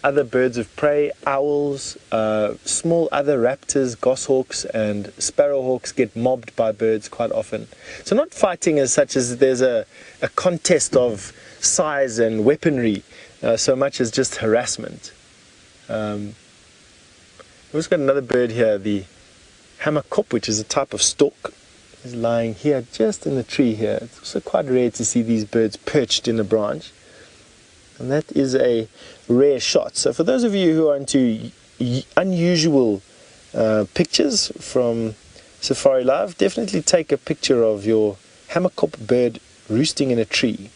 Other birds of prey, owls, small other raptors, goshawks and sparrowhawks get mobbed by birds quite often. So not fighting as such as there's a contest of size and weaponry, so much as just harassment. We've also got another bird here, the hammerkop, which is a type of stork. Is lying here just in the tree here. It's also quite rare to see these birds perched in a branch. And that is a rare shot. So for those of you who are into unusual pictures from Safari Live, definitely take a picture of your hammerkop bird roosting in a tree.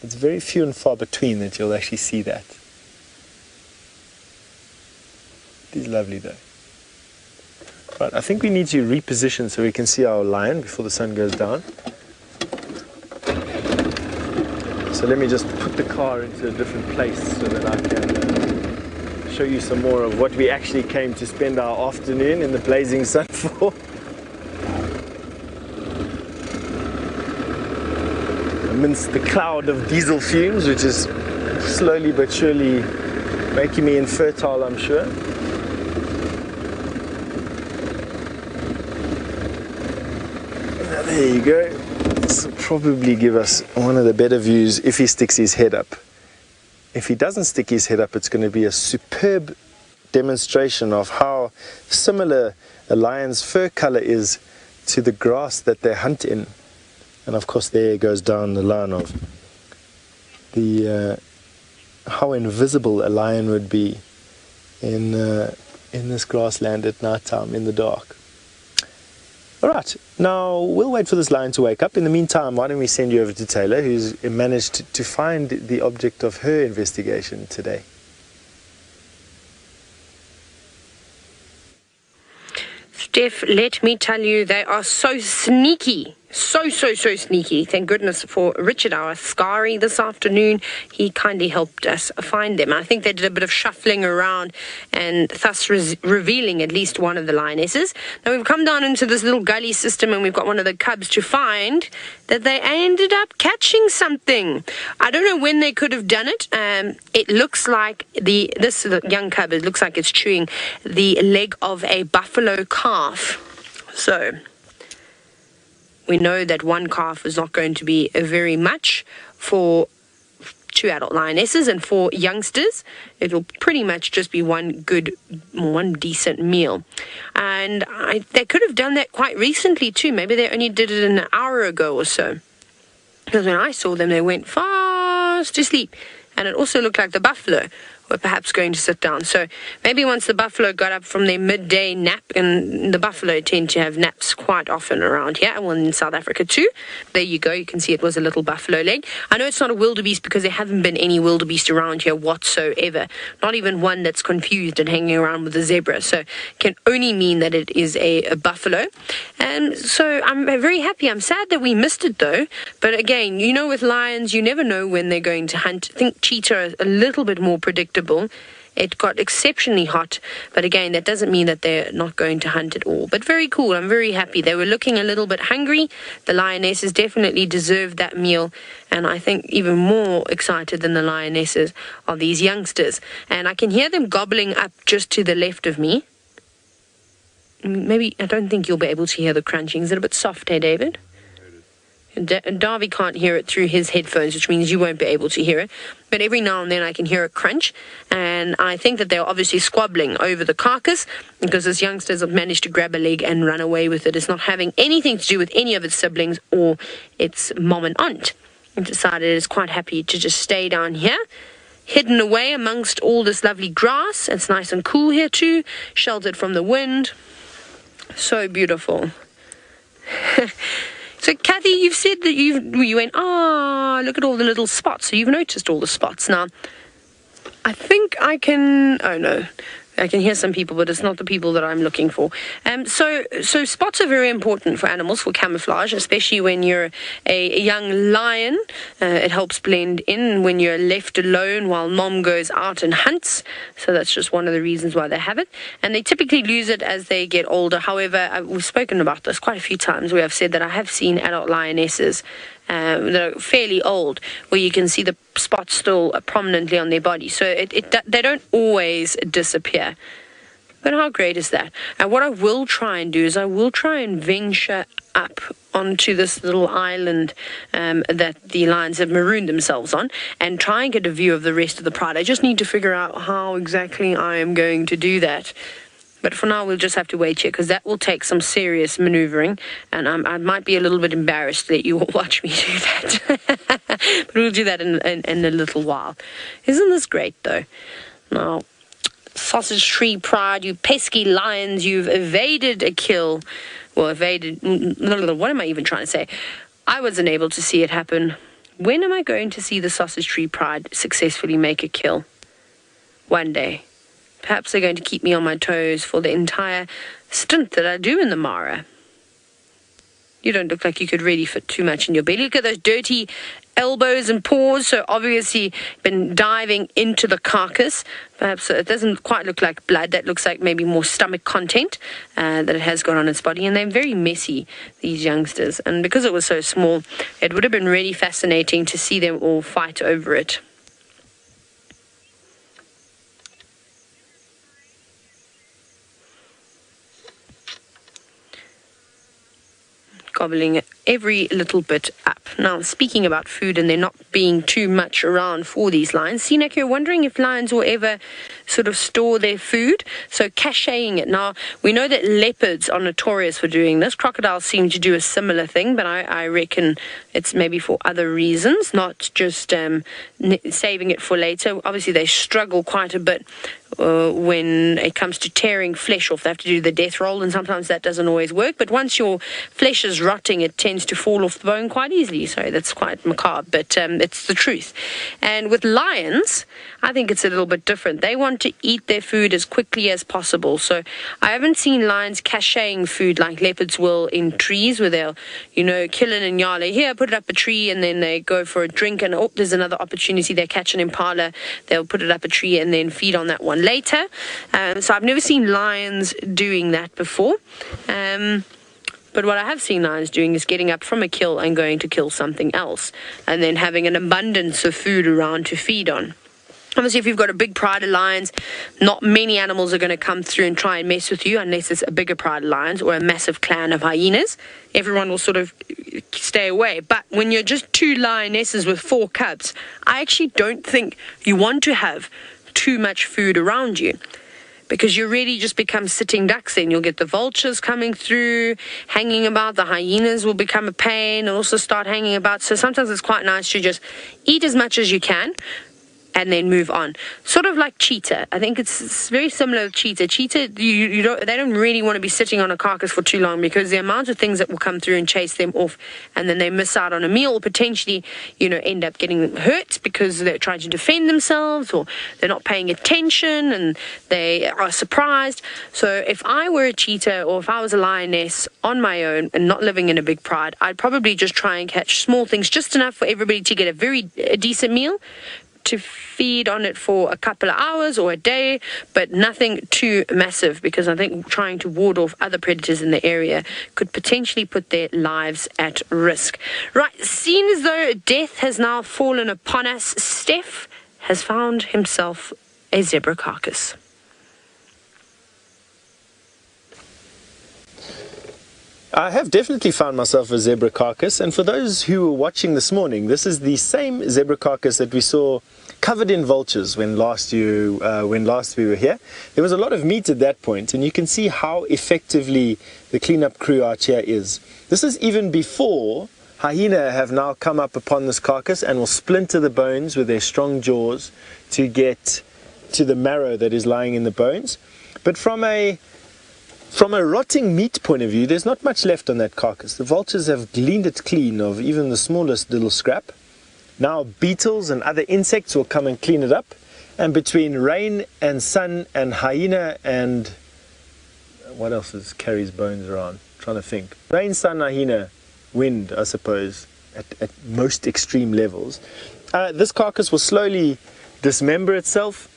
It's very few and far between that you'll actually see that. It is lovely though. Right, I think we need to reposition so we can see our lion before the sun goes down. So let me just put the car into a different place so that I can show you some more of what we actually came to spend our afternoon in the blazing sun for. Amidst the cloud of diesel fumes, which is slowly but surely making me infertile, I'm sure. Now, there you go. This will probably give us one of the better views if he sticks his head up. If he doesn't stick his head up, it's going to be a superb demonstration of how similar a lion's fur color is to the grass that they hunt in. And of course there goes down the line of the how invisible a lion would be in this grassland at night time in the dark. Alright, now we'll wait for this lion to wake up. In the meantime, why don't we send you over to Taylor, who's managed to find the object of her investigation today. Steph, let me tell you, they are so sneaky. So sneaky. Thank goodness for Richard, our Askari, this afternoon. He kindly helped us find them. I think they did a bit of shuffling around and thus revealing at least one of the lionesses. Now we've come down into this little gully system and we've got one of the cubs to find that they ended up catching something. I don't know when they could have done it. It looks like this young cub, it looks like it's chewing the leg of a buffalo calf. So we know that one calf is not going to be very much for two adult lionesses, and for youngsters it will pretty much just be one decent meal. And they could have done that quite recently too. Maybe they only did it an hour ago or so, because when I saw them they went fast to sleep, and it also looked like the buffalo were perhaps going to sit down. So maybe once the buffalo got up from their midday nap, and the buffalo tend to have naps quite often around here, well, in South Africa too. There you go, you can see it was a little buffalo leg. I know it's not a wildebeest because there haven't been any wildebeest around here whatsoever, not even one that's confused and hanging around with a zebra, so it can only mean that it is a buffalo. And so I'm very happy. I'm sad that we missed it though, but again, you know, with lions you never know when they're going to hunt. I think cheetah are a little bit more predictable. It got exceptionally hot, but again, that doesn't mean that they're not going to hunt at all. But very cool. I'm very happy. They were looking a little bit hungry. The lionesses definitely deserved that meal, and I think even more excited than the lionesses are these youngsters. And I can hear them gobbling up just to the left of me. Maybe, I don't think you'll be able to hear the crunching. Is it a bit soft, eh, David? And Darby can't hear it through his headphones, which means you won't be able to hear it. But every now and then I can hear it crunch. And I think that they're obviously squabbling over the carcass, because this youngsters have managed to grab a leg and run away with it. It's not having anything to do with any of its siblings or its mom and aunt. It decided it's quite happy to just stay down here, hidden away amongst all this lovely grass. It's nice and cool here too, sheltered from the wind. So beautiful. So, Kathy, you've said that you went, look at all the little spots. So you've noticed all the spots. Now, I think I can, I can hear some people, but it's not the people that I'm looking for. So spots are very important for animals, for camouflage, especially when you're a young lion. It helps blend in when you're left alone while mom goes out and hunts. So that's just one of the reasons why they have it. And they typically lose it as they get older. However, we've spoken about this quite a few times where I've said that I have seen adult lionesses that are fairly old, where you can see the spots still prominently on their body. So they don't always disappear. But how great is that? And what I will try and do is I will try and venture up onto this little island that the lions have marooned themselves on and try and get a view of the rest of the pride. I just need to figure out how exactly I am going to do that. But for now, we'll just have to wait here, because that will take some serious maneuvering, and I might be a little bit embarrassed that you will watch me do that. But we'll do that in a little while. Isn't this great, though? Now, Sausage Tree Pride, you pesky lions, you've evaded a kill. Well, evaded... What am I even trying to say? I wasn't able to see it happen. When am I going to see the Sausage Tree Pride successfully make a kill? One day. Perhaps they're going to keep me on my toes for the entire stint that I do in the Mara. You don't look like you could really fit too much in your belly. Look at those dirty elbows and paws. So obviously been diving into the carcass. Perhaps it doesn't quite look like blood. That looks like maybe more stomach content that it has got on its body. And they're very messy, these youngsters. And because it was so small, it would have been really fascinating to see them all fight over it. Gobbling every little bit up. Now, speaking about food and there not being too much around for these lions, Sinek, you're wondering if lions will ever sort of store their food, so caching it. Now, we know that leopards are notorious for doing this. Crocodiles seem to do a similar thing, but I reckon it's maybe for other reasons, not just saving it for later. Obviously, they struggle quite a bit when it comes to tearing flesh off. They have to do the death roll, and sometimes that doesn't always work. But once your flesh is rotting, it tends to fall off the bone quite easily. So that's quite macabre, but it's the truth. And with lions, I think it's a little bit different. They want to eat their food as quickly as possible. So I haven't seen lions caching food like leopards will in trees, where they'll, kill an inyala here, put it up a tree, and then they go for a drink, and there's another opportunity. They catch an impala, they'll put it up a tree and then feed on that one later. So I've never seen lions doing that before. But what I have seen lions doing is getting up from a kill and going to kill something else, and then having an abundance of food around to feed on. Obviously, if you've got a big pride of lions, not many animals are going to come through and try and mess with you unless it's a bigger pride of lions or a massive clan of hyenas. Everyone will sort of stay away. But when you're just two lionesses with 4 cubs, I actually don't think you want to have too much food around you, because you really just become sitting ducks then. You'll get the vultures coming through, hanging about. The hyenas will become a pain and also start hanging about. So sometimes it's quite nice to just eat as much as you can and then move on. Sort of like cheetah. I think it's very similar to cheetah. Cheetah, they don't really want to be sitting on a carcass for too long, because the amount of things that will come through and chase them off, and then they miss out on a meal, or potentially, end up getting hurt because they're trying to defend themselves, or they're not paying attention and they are surprised. So if I were a cheetah, or if I was a lioness on my own and not living in a big pride, I'd probably just try and catch small things, just enough for everybody to get a decent meal, to feed on it for a couple of hours or a day, but nothing too massive, because I think trying to ward off other predators in the area could potentially put their lives at risk. Right, seen as though death has now fallen upon us, Steph has found himself a zebra carcass. I have definitely found myself a zebra carcass, and for those who were watching this morning, this is the same zebra carcass that we saw covered in vultures when last we were here. There was a lot of meat at that point, and you can see how effectively the cleanup crew out here is. This is even before hyena have now come up upon this carcass and will splinter the bones with their strong jaws to get to the marrow that is lying in the bones. But from a rotting meat point of view, there's not much left on that carcass. The vultures have gleaned it clean of even the smallest little scrap. Now beetles and other insects will come and clean it up. And between rain and sun and hyena and... what else carries bones around? I'm trying to think. Rain, sun, hyena, wind, I suppose, at most extreme levels. This carcass will slowly dismember itself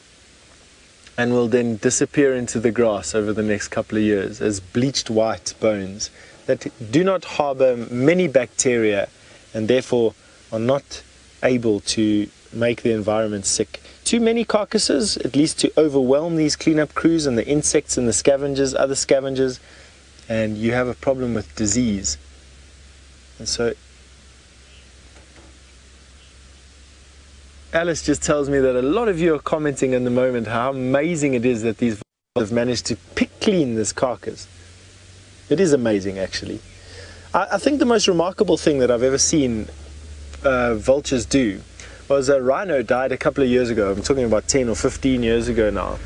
and will then disappear into the grass over the next couple of years as bleached white bones that do not harbor many bacteria and therefore are not able to make the environment sick. Too many carcasses, at least to overwhelm these cleanup crews and the insects and the scavengers, other scavengers, and you have a problem with disease. And so Alice just tells me that a lot of you are commenting in the moment how amazing it is that these have managed to pick clean this carcass. It is amazing, actually. I think the most remarkable thing that I've ever seen vultures do was a rhino died a couple of years ago. I'm talking about 10 or 15 years ago now.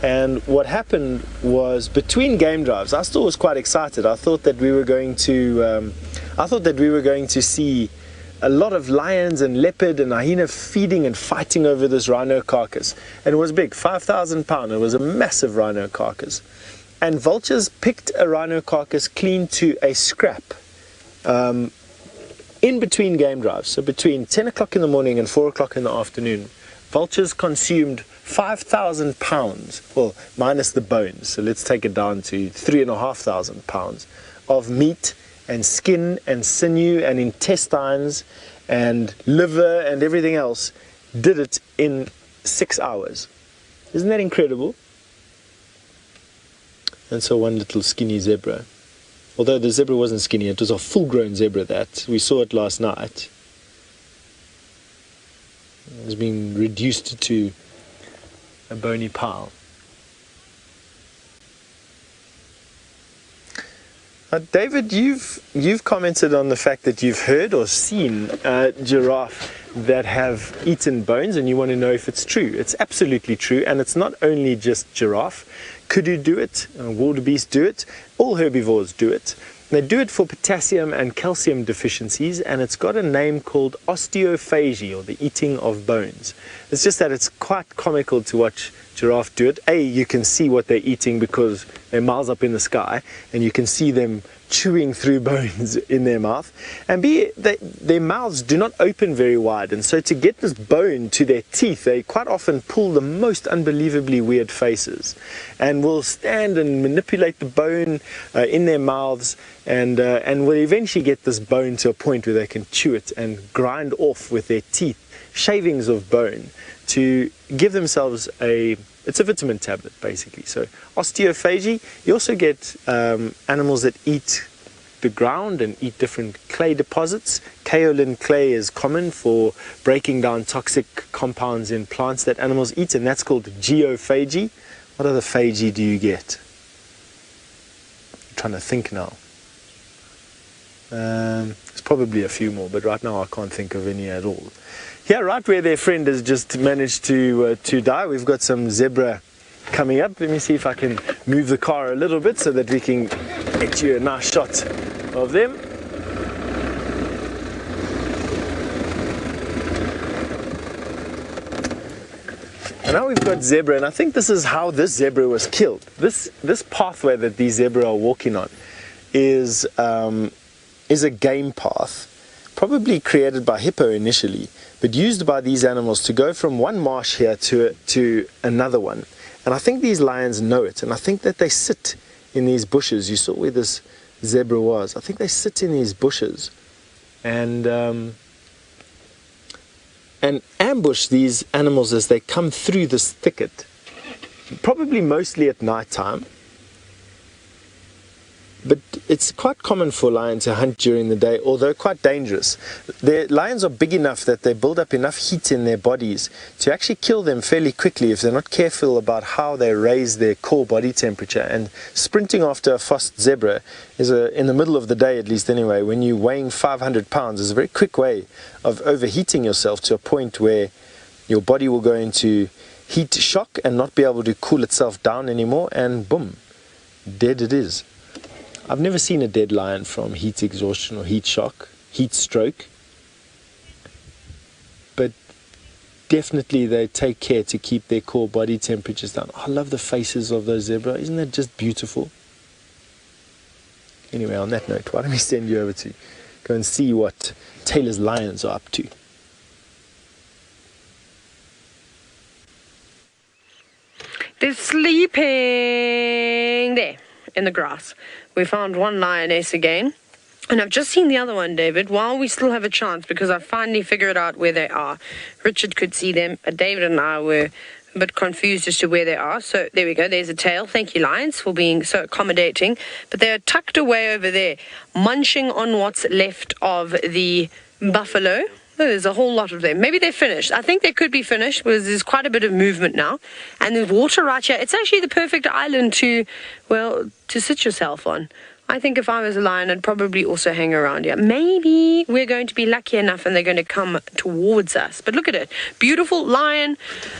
And what happened was, between game drives, I still was quite excited. I thought that we were going to see a lot of lions and leopard and hyena feeding and fighting over this rhino carcass. And it was big, 5,000 pound. It was a massive rhino carcass. And vultures picked a rhino carcass clean to a scrap in between game drives. So between 10 o'clock in the morning and 4 o'clock in the afternoon, vultures consumed 5,000 pounds, well, minus the bones. So let's take it down to 3,500 pounds of meat and skin and sinew and intestines and liver and everything else. Did it in 6 hours. Isn't that incredible? And so one little skinny zebra, although the zebra wasn't skinny, it was a full-grown zebra that we saw it last night. It was being reduced to a bony pile. David, you've commented on the fact that you've heard or seen giraffe that have eaten bones, and you want to know if it's true. It's absolutely true, and it's not only just giraffe. Kudu do it, wildebeest do it, all herbivores do it. They do it for potassium and calcium deficiencies, and it's got a name called osteophagy, or the eating of bones. It's just that it's quite comical to watch giraffe do it. A, you can see what they're eating because they're miles up in the sky, and you can see them chewing through bones in their mouth. And B, their mouths do not open very wide, and so to get this bone to their teeth, they quite often pull the most unbelievably weird faces, and will stand and manipulate the bone in their mouths, and will eventually get this bone to a point where they can chew it and grind off with their teeth shavings of bone to give themselves it's a vitamin tablet, basically. So osteophagy. You also get animals that eat the ground and eat different clay deposits. Kaolin clay is common for breaking down toxic compounds in plants that animals eat, and that's called geophagy. What other phagy do you get? I'm trying to think now. There's probably a few more, but right now I can't think of any at all. Here, right where their friend has just managed to die, we've got some zebra coming up. Let me see if I can move the car a little bit so that we can get you a nice shot of them. And now we've got zebra, and I think this is how this zebra was killed. This pathway that these zebra are walking on is a game path, probably created by hippo initially, but used by these animals to go from one marsh here to another one. And I think these lions know it, and I think that they sit in these bushes. You saw where this zebra was. I think they sit in these bushes and ambush these animals as they come through this thicket, probably mostly at night time. But it's quite common for lions to hunt during the day, although quite dangerous. The lions are big enough that they build up enough heat in their bodies to actually kill them fairly quickly if they're not careful about how they raise their core body temperature. And sprinting after a fast zebra is, in the middle of the day at least anyway, when you're weighing 500 pounds, is a very quick way of overheating yourself to a point where your body will go into heat shock and not be able to cool itself down anymore, and boom, dead it is. I've never seen a dead lion from heat exhaustion or heat shock, heat stroke, but definitely they take care to keep their core body temperatures down. I love the faces of those zebra. Isn't that just beautiful? Anyway, on that note, why don't we send you over to go and see what Taylor's lions are up to. They're sleeping there in the grass. We found one lioness again. And I've just seen the other one, David, while we still have a chance, because I've finally figured out where they are. Richard could see them, but David and I were a bit confused as to where they are. So there we go. There's a tail. Thank you, lions, for being so accommodating. But they're tucked away over there, munching on what's left of the buffalo. There's a whole lot of them. Maybe they're finished. I think they could be finished because there's quite a bit of movement now. And there's water right here. It's actually the perfect island to sit yourself on. I think if I was a lion, I'd probably also hang around here. Maybe we're going to be lucky enough and they're going to come towards us. But look at it. Beautiful lion,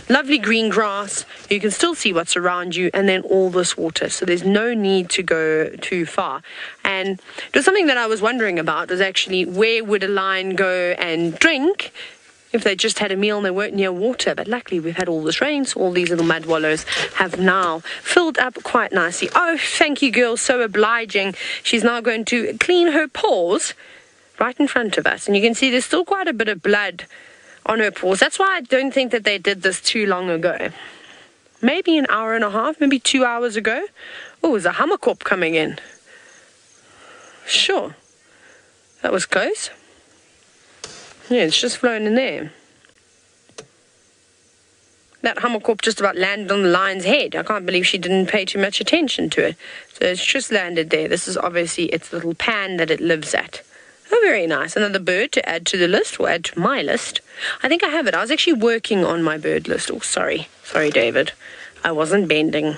lovely green grass. You can still see what's around you, and then all this water. So there's no need to go too far. And there's something that I was wondering about was actually where would a lion go and drink if they just had a meal and they weren't near water. But luckily we've had all this rain, so all these little mud wallows have now filled up quite nicely. Oh, thank you, girl, so obliging. She's now going to clean her paws right in front of us. And you can see there's still quite a bit of blood on her paws. That's why I don't think that they did this too long ago. Maybe an hour and a half, maybe 2 hours ago. Oh, there's a hammerkop coming in. Sure. That was close. Yeah, it's just flown in there. That hammerkop just about landed on the lion's head. I can't believe she didn't pay too much attention to it. So it's just landed there. This is obviously its little pan that it lives at. Oh, very nice. Another bird to add to the list, or add to my list. I think I have it. I was actually working on my bird list. Oh, sorry. Sorry, David. I wasn't bending.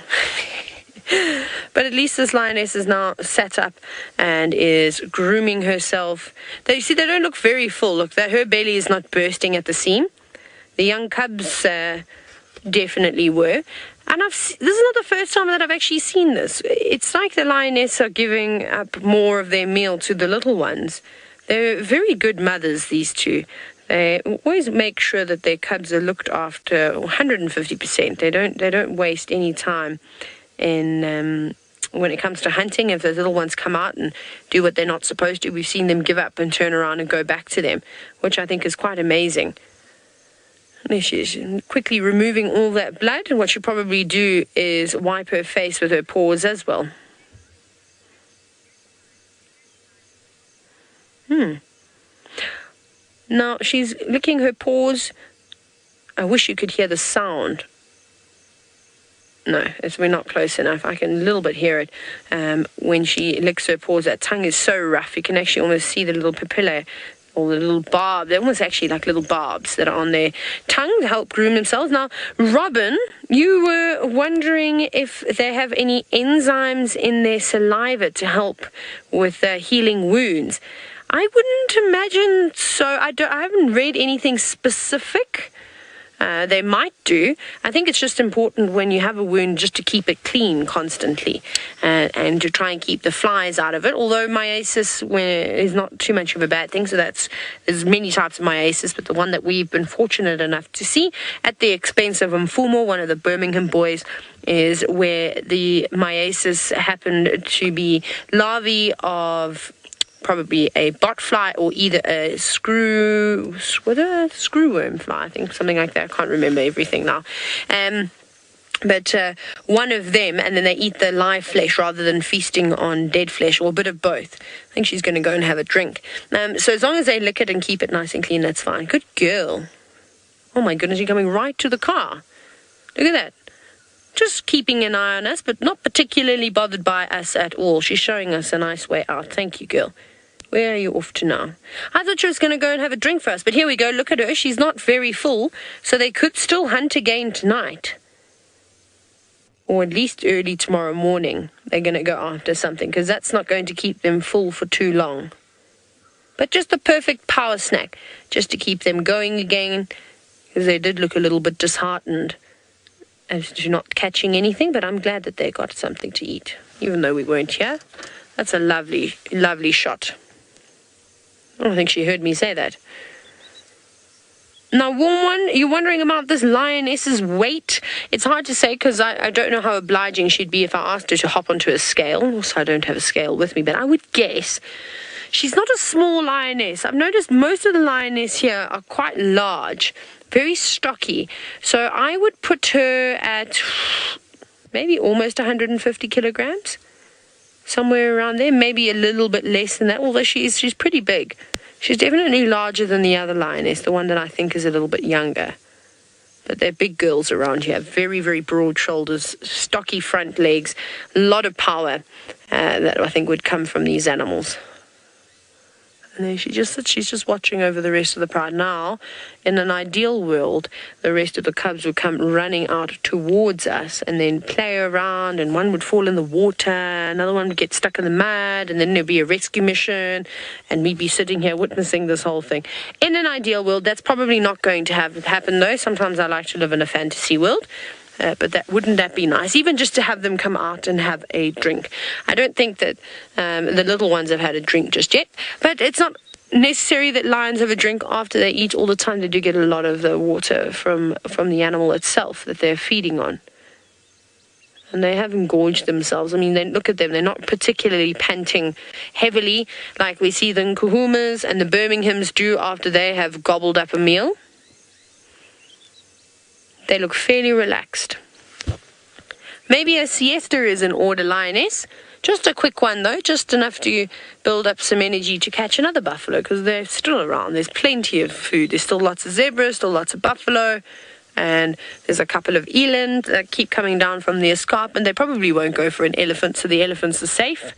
But at least this lioness is now sat up and is grooming herself. You see, they don't look very full. Look, her belly is not bursting at the seam. The young cubs definitely were. And this is not the first time that I've actually seen this. It's like the lioness are giving up more of their meal to the little ones. They're very good mothers, these two. They always make sure that their cubs are looked after 150%. They don't waste any time in when it comes to hunting. If those little ones come out and do what they're not supposed to, we've seen them give up and turn around and go back to them, which I think is quite amazing. And she's quickly removing all that blood, and what she'll probably do is wipe her face with her paws as well. Now she's licking her paws. I wish you could hear the sound. No, we're not close enough. I can a little bit hear it when she licks her paws. That tongue is so rough. You can actually almost see the little papillae, or the little barb. They're almost actually like little barbs that are on their tongue to help groom themselves. Now, Robin, you were wondering if they have any enzymes in their saliva to help with healing wounds. I wouldn't imagine so. I haven't read anything specific. They might do. I think it's just important when you have a wound just to keep it clean constantly and to try and keep the flies out of it. Although myiasis is not too much of a bad thing, so there's many types of myiasis, but the one that we've been fortunate enough to see at the expense of Mfumo, one of the Birmingham boys, is where the myiasis happened to be larvae of probably a botfly or either a screwworm fly, I think, something like that. I can't remember everything now. But one of them, and then they eat the live flesh rather than feasting on dead flesh, or a bit of both. I think she's going to go and have a drink. So as long as they lick it and keep it nice and clean, that's fine. Good girl. Oh my goodness, you're coming right to the car. Look at that. Just keeping an eye on us, but not particularly bothered by us at all. She's showing us a nice way out. Thank you, girl. Where are you off to now? I thought she was going to go and have a drink first, but here we go. Look at her. She's not very full, so they could still hunt again tonight. Or at least early tomorrow morning. They're going to go after something, because that's not going to keep them full for too long. But just the perfect power snack, just to keep them going again, because they did look a little bit disheartened as to not catching anything, but I'm glad that they got something to eat, even though we weren't here. That's a lovely, lovely shot. I don't think she heard me say that. Now, warm one, you're wondering about this lioness's weight. It's hard to say because I don't know how obliging she'd be if I asked her to hop onto a scale. Also, I don't have a scale with me, but I would guess she's not a small lioness. I've noticed most of the lioness here are quite large, very stocky. So I would put her at maybe almost 150 kilograms. somewhere around there, maybe a little bit less than that, although she's pretty big. She's definitely larger than the other lioness, the one that I think is a little bit younger. But they're big girls around here, very, very broad shoulders, stocky front legs, a lot of power that I think would come from these animals. And there she just sits, she's just watching over the rest of the pride. Now, in an ideal world, the rest of the cubs would come running out towards us and then play around, and one would fall in the water, another one would get stuck in the mud, and then there'd be a rescue mission, and we'd be sitting here witnessing this whole thing. In an ideal world, that's probably not going to happen, though. Sometimes I like to live in a fantasy world. But wouldn't that be nice? Even just to have them come out and have a drink. I don't think that the little ones have had a drink just yet. But it's not necessary that lions have a drink after they eat all the time. They do get a lot of the water from the animal itself that they're feeding on. And they have engorged themselves. I mean, look at them. They're not particularly panting heavily like we see the Nkuhumas and the Birminghams do after they have gobbled up a meal. They look fairly relaxed. Maybe a siesta is in order, lioness. Just a quick one, though, just enough to build up some energy to catch another buffalo, because they're still around. There's plenty of food. There's still lots of zebras, still lots of buffalo, and there's a couple of eland that keep coming down from the escarpment. They probably won't go for an elephant, so the elephants are safe,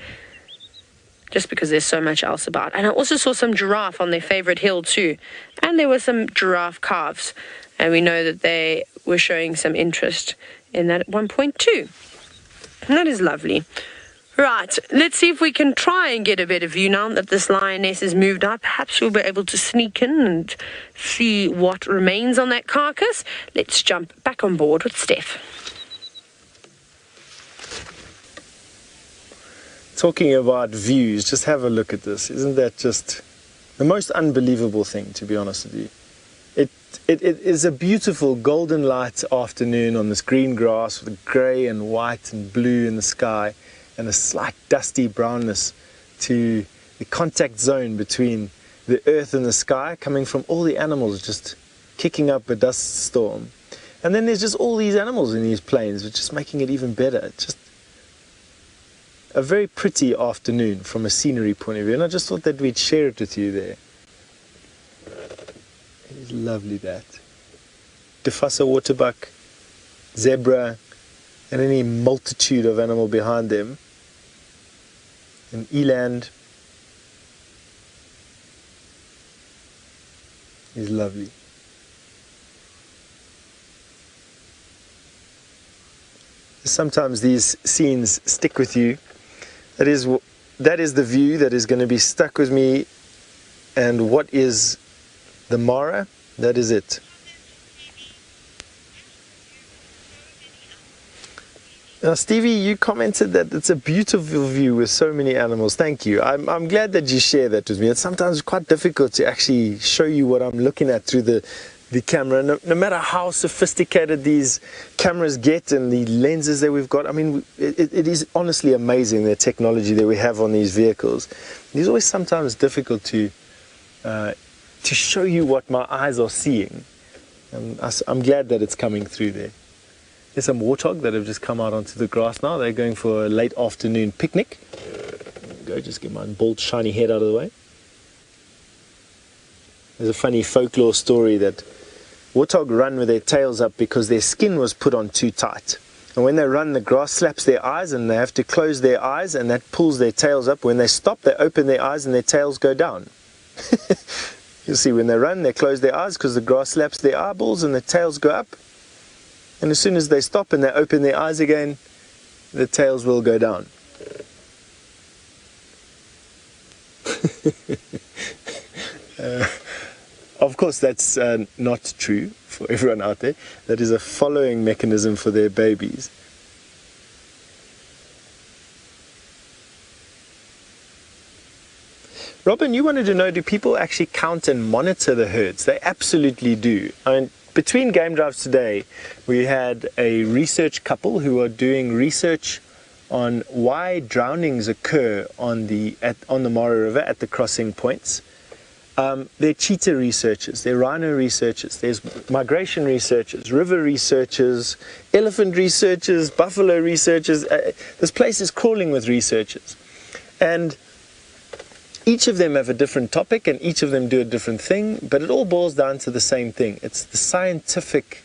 just because there's so much else about. And I also saw some giraffe on their favorite hill, too. And there were some giraffe calves. And we know that they were showing some interest in that at one point too. And that is lovely. Right, let's see if we can try and get a better view now that this lioness has moved up. Perhaps we'll be able to sneak in and see what remains on that carcass. Let's jump back on board with Steph. Talking about views, just have a look at this. Isn't that just the most unbelievable thing, to be honest with you? It is a beautiful golden light afternoon on this green grass with grey and white and blue in the sky, and a slight dusty brownness to the contact zone between the earth and the sky, coming from all the animals just kicking up a dust storm. And then there's just all these animals in these plains, which is making it even better. Just a very pretty afternoon from a scenery point of view, and I just thought that we'd share it with you there. It's lovely, that. Defassa waterbuck, zebra, and any multitude of animal behind them. And eland is lovely. Sometimes these scenes stick with you. That is the view that is going to be stuck with me. And what is the Mara? That is it. Now, Stevie, you commented that it's a beautiful view with so many animals. Thank you. I'm glad that you share that with me. It's sometimes quite difficult to actually show you what I'm looking at through the camera. No matter how sophisticated these cameras get and the lenses that we've got, I mean, it is honestly amazing, the technology that we have on these vehicles. It's always sometimes difficult to show you what my eyes are seeing. I'm glad that it's coming through there. There's some warthog that have just come out onto the grass now. They're going for a late afternoon picnic. Go, just get my bald shiny head out of the way. There's a funny folklore story that warthog run with their tails up because their skin was put on too tight. And when they run, the grass slaps their eyes and they have to close their eyes, and that pulls their tails up. When they stop, they open their eyes and their tails go down. You'll see when they run, they close their eyes because the grass slaps their eyeballs and the tails go up. And as soon as they stop and they open their eyes again, the tails will go down. Of course, that's not true for everyone out there. That is a following mechanism for their babies. Robin, you wanted to know, do people actually count and monitor the herds? They absolutely do. I mean, between game drives today, we had a research couple who are doing research on why drownings occur on the Mara River at the crossing points. They're cheetah researchers, they're rhino researchers, there's migration researchers, river researchers, elephant researchers, buffalo researchers. This place is crawling with researchers. And each of them have a different topic and each of them do a different thing, but it all boils down to the same thing. It's the scientific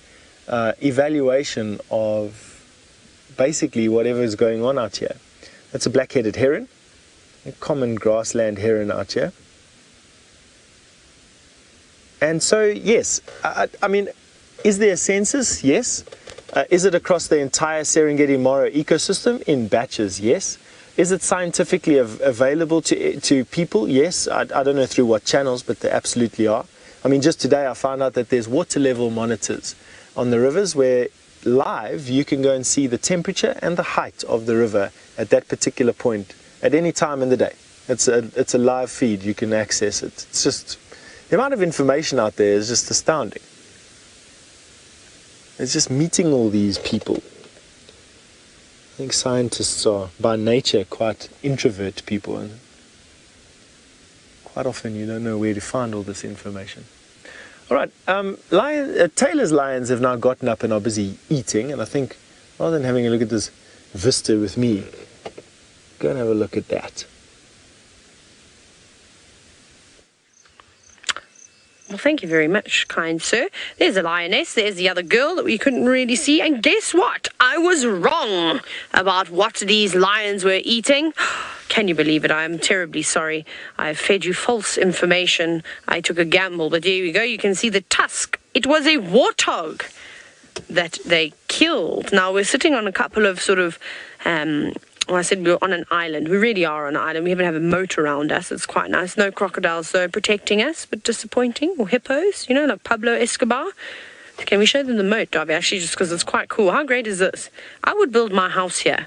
evaluation of basically whatever is going on out here. That's a black-headed heron, a common grassland heron out here. And so, yes, I mean, is there a census? Yes. Is it across the entire Serengeti Mara ecosystem? In batches, yes. Is it scientifically available to people? Yes. I don't know through what channels, but they absolutely are. I mean, just today I found out that there's water level monitors on the rivers where live you can go and see the temperature and the height of the river at that particular point at any time in the day. It's a live feed. You can access it. It's just, the amount of information out there is just astounding. It's just meeting all these people. I think scientists are by nature quite introvert people, and quite often you don't know where to find all this information. All right, Taylor's lions have now gotten up and are busy eating, and I think rather than having a look at this vista with me, go and have a look at that. Well, thank you very much, kind sir. There's a lioness, there's the other girl that we couldn't really see, and guess what? I was wrong about what these lions were eating. Can you believe it? I am terribly sorry. I fed you false information. I took a gamble, but there you go. You can see the tusk. It was a warthog that they killed. Now, we're sitting on a couple of sort of... well, I said we were on an island. We really are on an island. We even have a moat around us. It's quite nice. No crocodiles, though, protecting us, but disappointing. Or hippos, you know, like Pablo Escobar. Can we show them the moat, Darby? Actually, just because it's quite cool. How great is this? I would build my house here.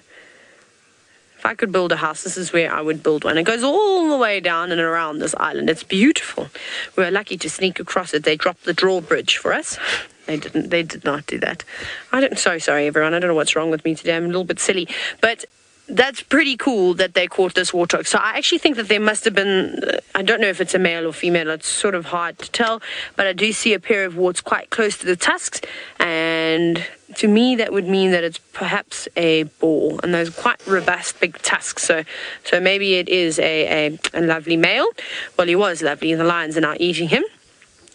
If I could build a house, this is where I would build one. It goes all the way down and around this island. It's beautiful. We were lucky to sneak across it. They dropped the drawbridge for us. They didn't. They did not do that. So sorry, everyone. I don't know what's wrong with me today. I'm a little bit silly. But that's pretty cool that they caught this warthog. So I actually think that there must have been, I don't know if it's a male or female, it's sort of hard to tell, but I do see a pair of warts quite close to the tusks, and to me that would mean that it's perhaps a boar, and those quite robust big tusks, so maybe it is a lovely male. Well, he was lovely, and the lions are now eating him.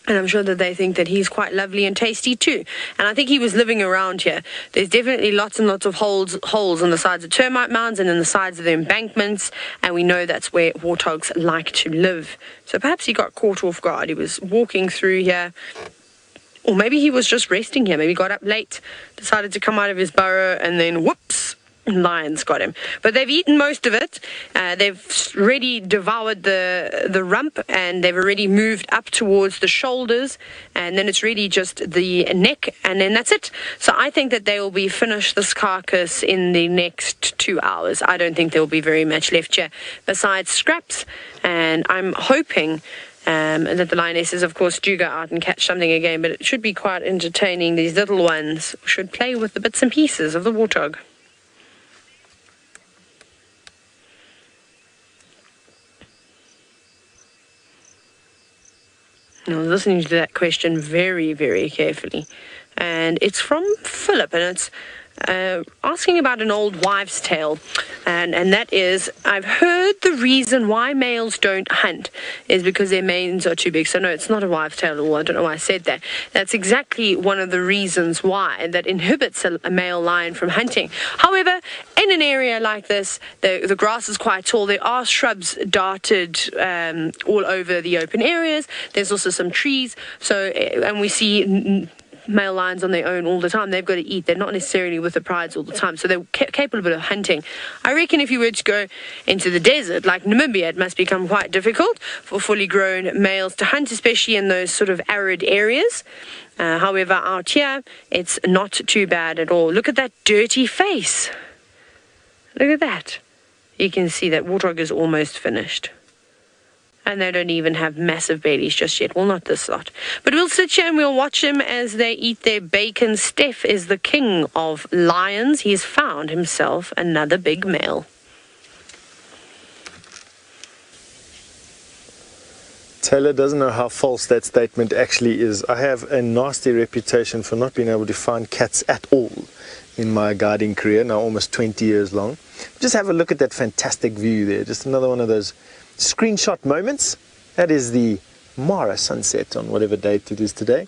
And I'm sure that they think that he's quite lovely and tasty too. And I think he was living around here. There's definitely lots and lots of holes on the sides of termite mounds and in the sides of the embankments. And we know that's where warthogs like to live. So perhaps he got caught off guard. He was walking through here. Or maybe he was just resting here. Maybe he got up late, decided to come out of his burrow, and then whoops, lions got him. But they've eaten most of it. They've already devoured the rump, and they've already moved up towards the shoulders, and then it's really just the neck, and then that's it. So I think that they will be finished this carcass in the next 2 hours. I don't think there will be very much left here besides scraps, and I'm hoping that the lionesses, of course, do go out and catch something again, but it should be quite entertaining. These little ones should play with the bits and pieces of the warthog. I was listening to that question very, very carefully. And it's from Philip, and it's asking about an old wives' tale. And that is, I've heard the reason why males don't hunt is because their manes are too big. So no, it's not a wives' tale at all. I don't know why I said that. That's exactly one of the reasons why that inhibits a male lion from hunting. However, in an area like this, the grass is quite tall. There are shrubs darted all over the open areas. There's also some trees. So, and we see male lions on their own all the time. They've got to eat. They're not necessarily with the prides all the time, so they're capable of hunting. I reckon if you were to go into the desert like Namibia, it must become quite difficult for fully grown males to hunt, especially in those sort of arid areas. However, out here, it's not too bad at all. Look at that dirty face. Look at that. You can see that warthog is almost finished. And they don't even have massive bellies just yet. Well, not this lot. But we'll sit here and we'll watch them as they eat their bacon. Steph is the king of lions. He's found himself another big male. Taylor doesn't know how false that statement actually is. I have a nasty reputation for not being able to find cats at all. in my guiding career, now almost 20 years long. Just have a look at that fantastic view there. Just another one of those screenshot moments. That is the Mara sunset on whatever date it is today.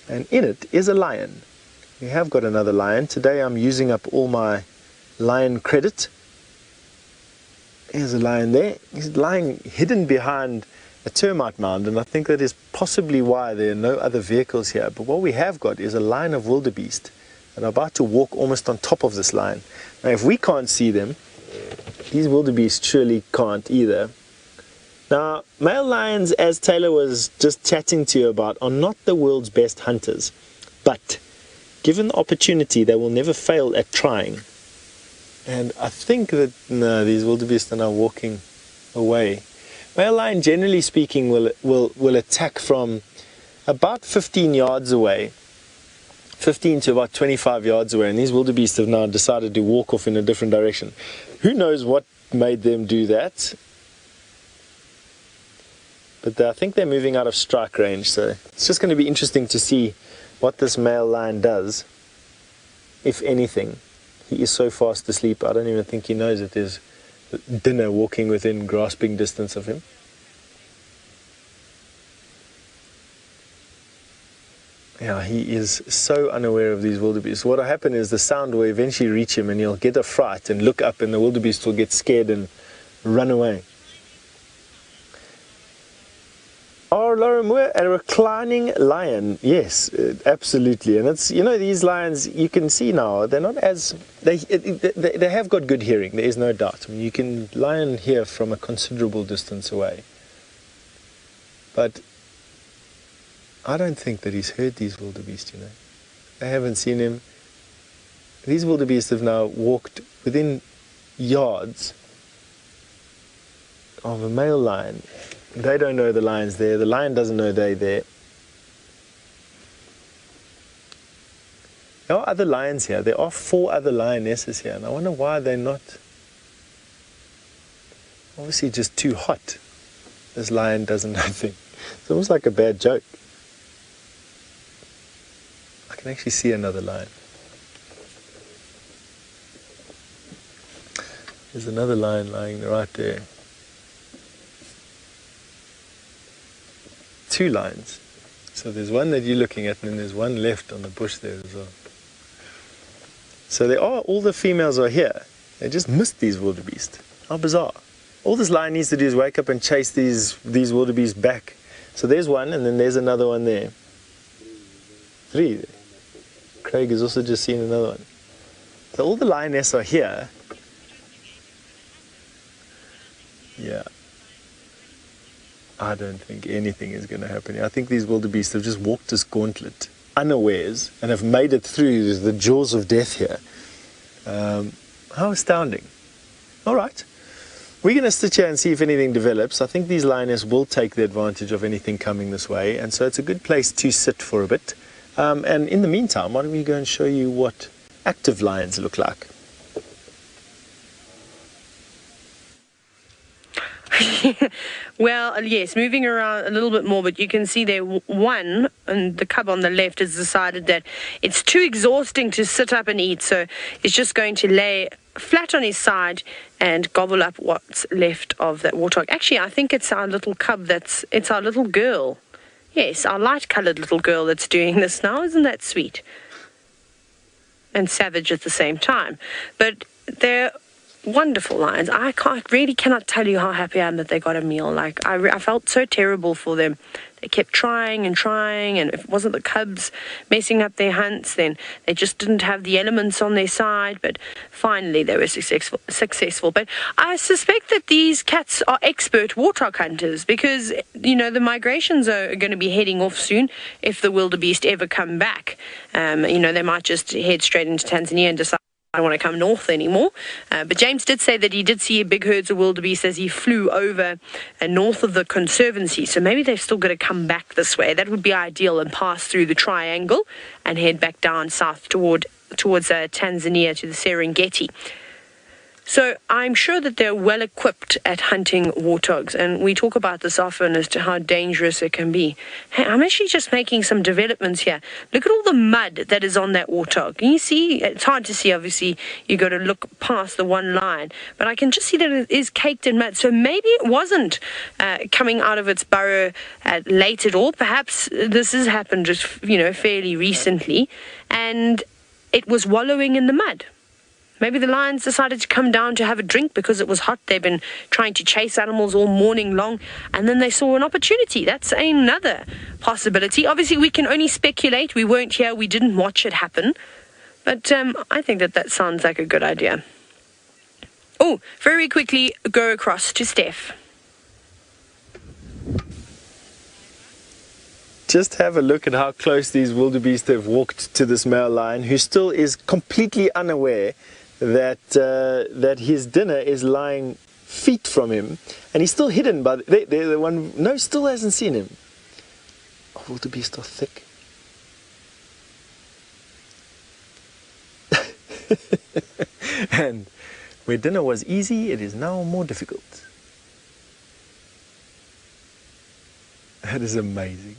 And in it is a lion. We have got another lion. Today I'm using up all my lion credit. There's a lion there. He's lying hidden behind a termite mound, and I think that is possibly why there are no other vehicles here. But what we have got is a line of wildebeest that are about to walk almost on top of this line. Now if we can't see them, these wildebeest surely can't either. Now, male lions, as Taylor was just chatting to you about, are not the world's best hunters. But given the opportunity, they will never fail at trying. And I think that, no, these wildebeest are now walking away. Male lion, generally speaking, will attack from about 15 yards away. 15 to about 25 yards away. And these wildebeest have now decided to walk off in a different direction. Who knows what made them do that? But I think they're moving out of strike range. So it's just going to be interesting to see what this male lion does, if anything. He is so fast asleep, I don't even think he knows that there's dinner walking within grasping distance of him. Yeah, he is so unaware of these wildebeest. What will happen is the sound will eventually reach him and he'll get a fright and look up, and the wildebeest will get scared and run away. Oh, Lauren, we're a reclining lion. Yes, absolutely. And it's, you know, these lions, you can see now, they're not as, they have got good hearing, there is no doubt. I mean, you can lion hear from a considerable distance away. But I don't think that he's heard these wildebeest, you know. I haven't seen him. These wildebeest have now walked within yards of a male lion. They don't know the lion's there. The lion doesn't know they're there. There are other lions here. There are 4 other lionesses here. And I wonder why they're not obviously just too hot. This lion doesn't know anything. It's almost like a bad joke. I can actually see another lion. There's another lion lying right there. 2 lions. So there's one that you're looking at, and then there's one left on the bush there as well. So there are, all the females are here. They just missed these wildebeest. How bizarre. All this lion needs to do is wake up and chase these wildebeest back. So there's one, and then there's another one there. 3 there. Craig has also just seen another one. So all the lionesses are here. Yeah. I don't think anything is going to happen. I think these wildebeest have just walked this gauntlet unawares and have made it through the jaws of death here. How astounding. All right. We're going to sit here and see if anything develops. I think these lionesses will take the advantage of anything coming this way, and so it's a good place to sit for a bit. And in the meantime, why don't we go and show you what active lions look like. Well, yes, moving around a little bit more, but you can see there one, and the cub on the left has decided that it's too exhausting to sit up and eat, so it's just going to lay flat on his side and gobble up what's left of that warthog. Actually, I think it's our little cub, it's our little girl. Yes, our light-coloured little girl that's doing this now. Isn't that sweet? And savage at the same time. But they're wonderful lions. I cannot tell you how happy I am that they got a meal. Like, I felt so terrible for them. They kept trying, and if it wasn't the cubs messing up their hunts, then they just didn't have the elements on their side. But finally, they were successful. But I suspect that these cats are expert warthog hunters because, you know, the migrations are going to be heading off soon if the wildebeest ever come back. You know, they might just head straight into Tanzania and decide, I don't want to come north anymore. But James did say that he did see big herds of wildebeest as he flew over north of the Conservancy. So maybe they've still got to come back this way. That would be ideal, and pass through the triangle and head back down south towards Tanzania to the Serengeti. So I'm sure that they're well equipped at hunting warthogs, and we talk about this often as to how dangerous it can be. Hey, I'm actually just making some developments here. Look at all the mud that is on that warthog. Can you see? It's hard to see, obviously. You got to look past the one line, but I can just see that it is caked in mud. So maybe it wasn't coming out of its burrow late at all. Perhaps this has happened just, fairly recently, and it was wallowing in the mud. Maybe the lions decided to come down to have a drink because it was hot. They've been trying to chase animals all morning long, and then they saw an opportunity. That's another possibility. Obviously, we can only speculate. We weren't here. We didn't watch it happen. But I think that sounds like a good idea. Oh, very quickly, go across to Steph. Just have a look at how close these wildebeest have walked to this male lion, who still is completely unaware that his dinner is lying feet from him, and he's still hidden by the one. No, still hasn't seen him. Oh, wildebeest are thick. And where dinner was easy, it is now more difficult. That is amazing.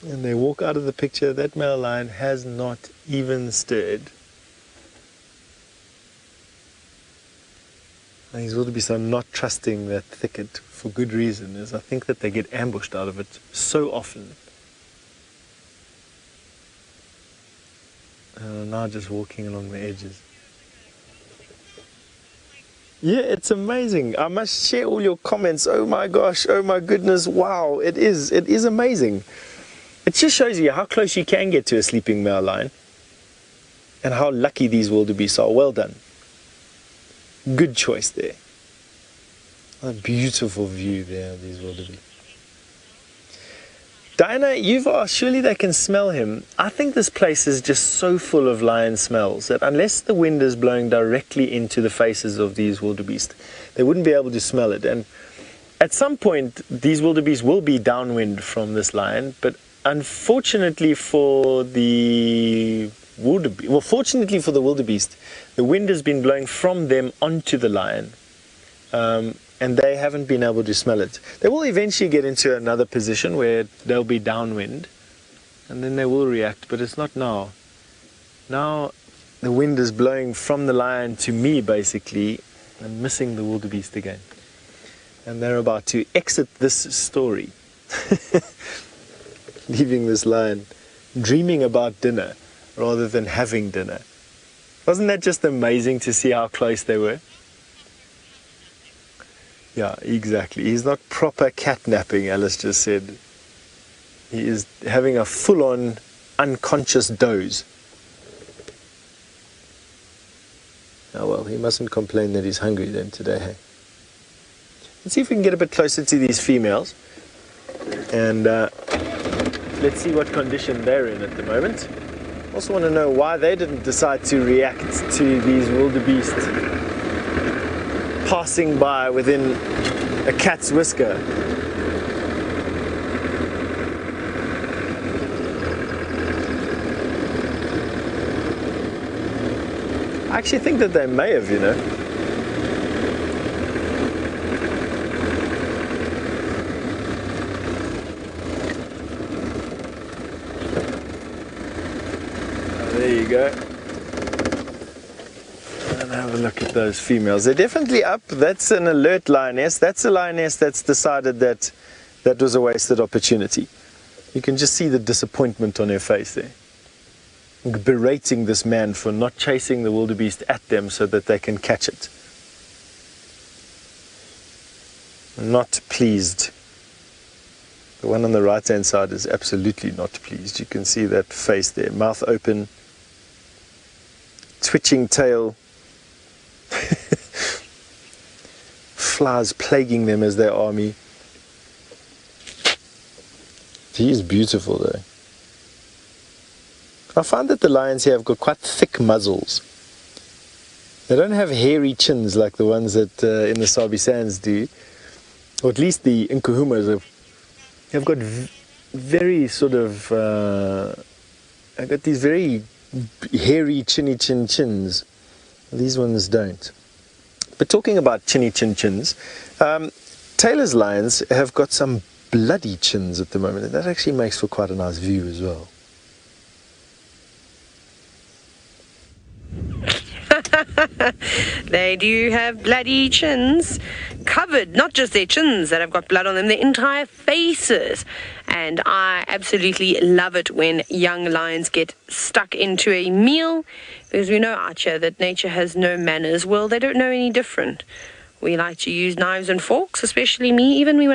And they walk out of the picture. That male lion has not even stirred. And these wildebeest are not trusting that thicket for good reason, as I think that they get ambushed out of it so often. And are now just walking along the edges. Yeah, it's amazing. I must share all your comments. Oh my gosh, oh my goodness, wow, it is amazing. It just shows you how close you can get to a sleeping male lion and how lucky these wildebeest are. Well done. Good choice there. A beautiful view there of these wildebeest. Diana, you've asked, surely they can smell him. I think this place is just so full of lion smells that unless the wind is blowing directly into the faces of these wildebeest, they wouldn't be able to smell it. And at some point, these wildebeest will be downwind from this lion, but unfortunately for the wildebeest, fortunately for the wildebeest, the wind has been blowing from them onto the lion, and they haven't been able to smell it. They will eventually get into another position where they'll be downwind, and then they will react, but it's not now. Now the wind is blowing from the lion to me, basically, and missing the wildebeest again. And they're about to exit this story. Leaving this lion dreaming about dinner rather than having dinner. Wasn't that just amazing to see how close they were? Yeah, exactly. He's not proper catnapping, Alice just said. He is having a full-on unconscious doze. Oh well, he mustn't complain that he's hungry then today, hey? Let's see if we can get a bit closer to these females. And let's see what condition they're in at the moment. Also want to know why they didn't decide to react to these wildebeest passing by within a cat's whisker. I actually think that they may have, you know. There you go. And have a look at those females. They're definitely up. That's an alert lioness. That's a lioness that's decided that that was a wasted opportunity. You can just see the disappointment on her face there. Berating this man for not chasing the wildebeest at them so that they can catch it. Not pleased. The one on the right hand side is absolutely not pleased. You can see that face there, mouth open, twitching tail, flies plaguing them as their army. He is beautiful though. I find that the lions here have got quite thick muzzles. They don't have hairy chins like the ones that in the Sabi Sands do, or at least the Nkuhumas have got very sort of, I've got these very hairy chins. These ones don't. But talking about chinny chin chins, Taylor's lions have got some bloody chins at the moment, and that actually makes for quite a nice view as well. They do have bloody chins, covered, not just their chins that have got blood on them, their entire faces. And I absolutely love it when young lions get stuck into a meal, because we know, Archer, that nature has no manners. Well, they don't know any different. We like to use knives and forks, especially me. Even me,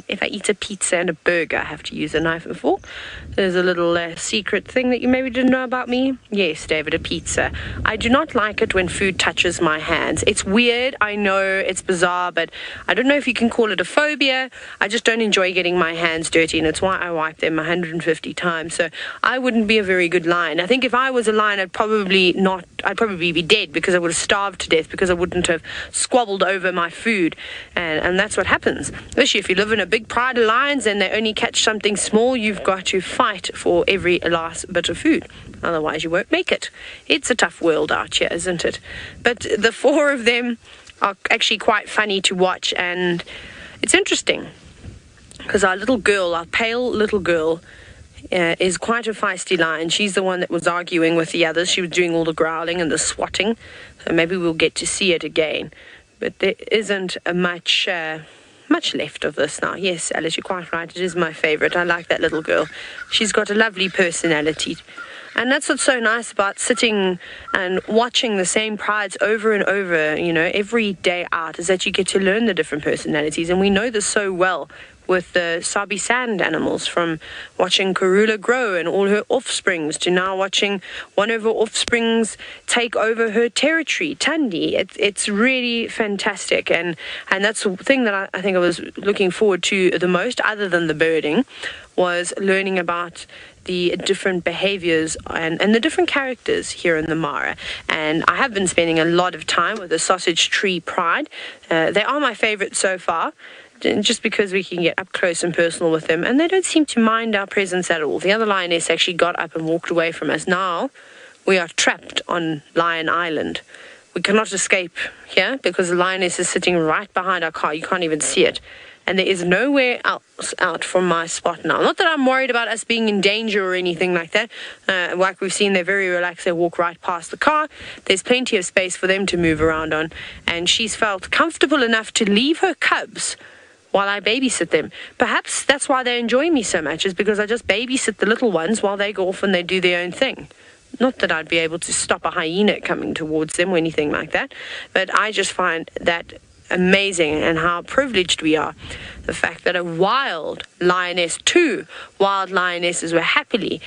if I eat a pizza and a burger, I have to use a knife and fork. There's a little secret thing that you maybe didn't know about me. Yes, David, a pizza. I do not like it when food touches my hands. It's weird, I know, it's bizarre, but I don't know if you can call it a phobia. I just don't enjoy getting my hands dirty, and it's why I wipe them 150 times. So I wouldn't be a very good lion. I think if I was a lion, I'd probably be dead, because I would have starved to death, because I wouldn't have squabbled over my food, and that's what happens. Especially if you live in a big pride of lions and they only catch something small, you've got to fight for every last bit of food. Otherwise you won't make it. It's a tough world out here, isn't it? But the four of them are actually quite funny to watch, and it's interesting because our pale little girl, is quite a feisty lion. She's the one that was arguing with the others. She was doing all the growling and the swatting, so maybe we'll get to see it again. But there isn't much left of this now. Yes, Alice, you're quite right. It is my favorite. I like that little girl. She's got a lovely personality. And that's what's so nice about sitting and watching the same prides over and over, every day out, is that you get to learn the different personalities. And we know this so well with the Sabi sand animals, from watching Kruger grow and all her offsprings to now watching one of her offsprings take over her territory, Tandi. It's really fantastic, and that's the thing that I think I was looking forward to the most, other than the birding, was learning about the different behaviors and the different characters here in the Mara. And I have been spending a lot of time with the Sausage Tree Pride. They are my favorite so far, just because we can get up close and personal with them, and they don't seem to mind our presence at all. The other lioness actually got up and walked away from us. Now we are trapped on Lion Island. We cannot escape here because the lioness is sitting right behind our car. You can't even see it. And there is nowhere else out from my spot now. Not that I'm worried about us being in danger or anything like that. Like we've seen, they're very relaxed. They walk right past the car. There's plenty of space for them to move around on. And she's felt comfortable enough to leave her cubs while I babysit them. Perhaps that's why they enjoy me so much, is because I just babysit the little ones while they go off and they do their own thing. Not that I'd be able to stop a hyena coming towards them or anything like that, but I just find that amazing, and how privileged we are. The fact that a wild lioness, two wild lionesses, will happily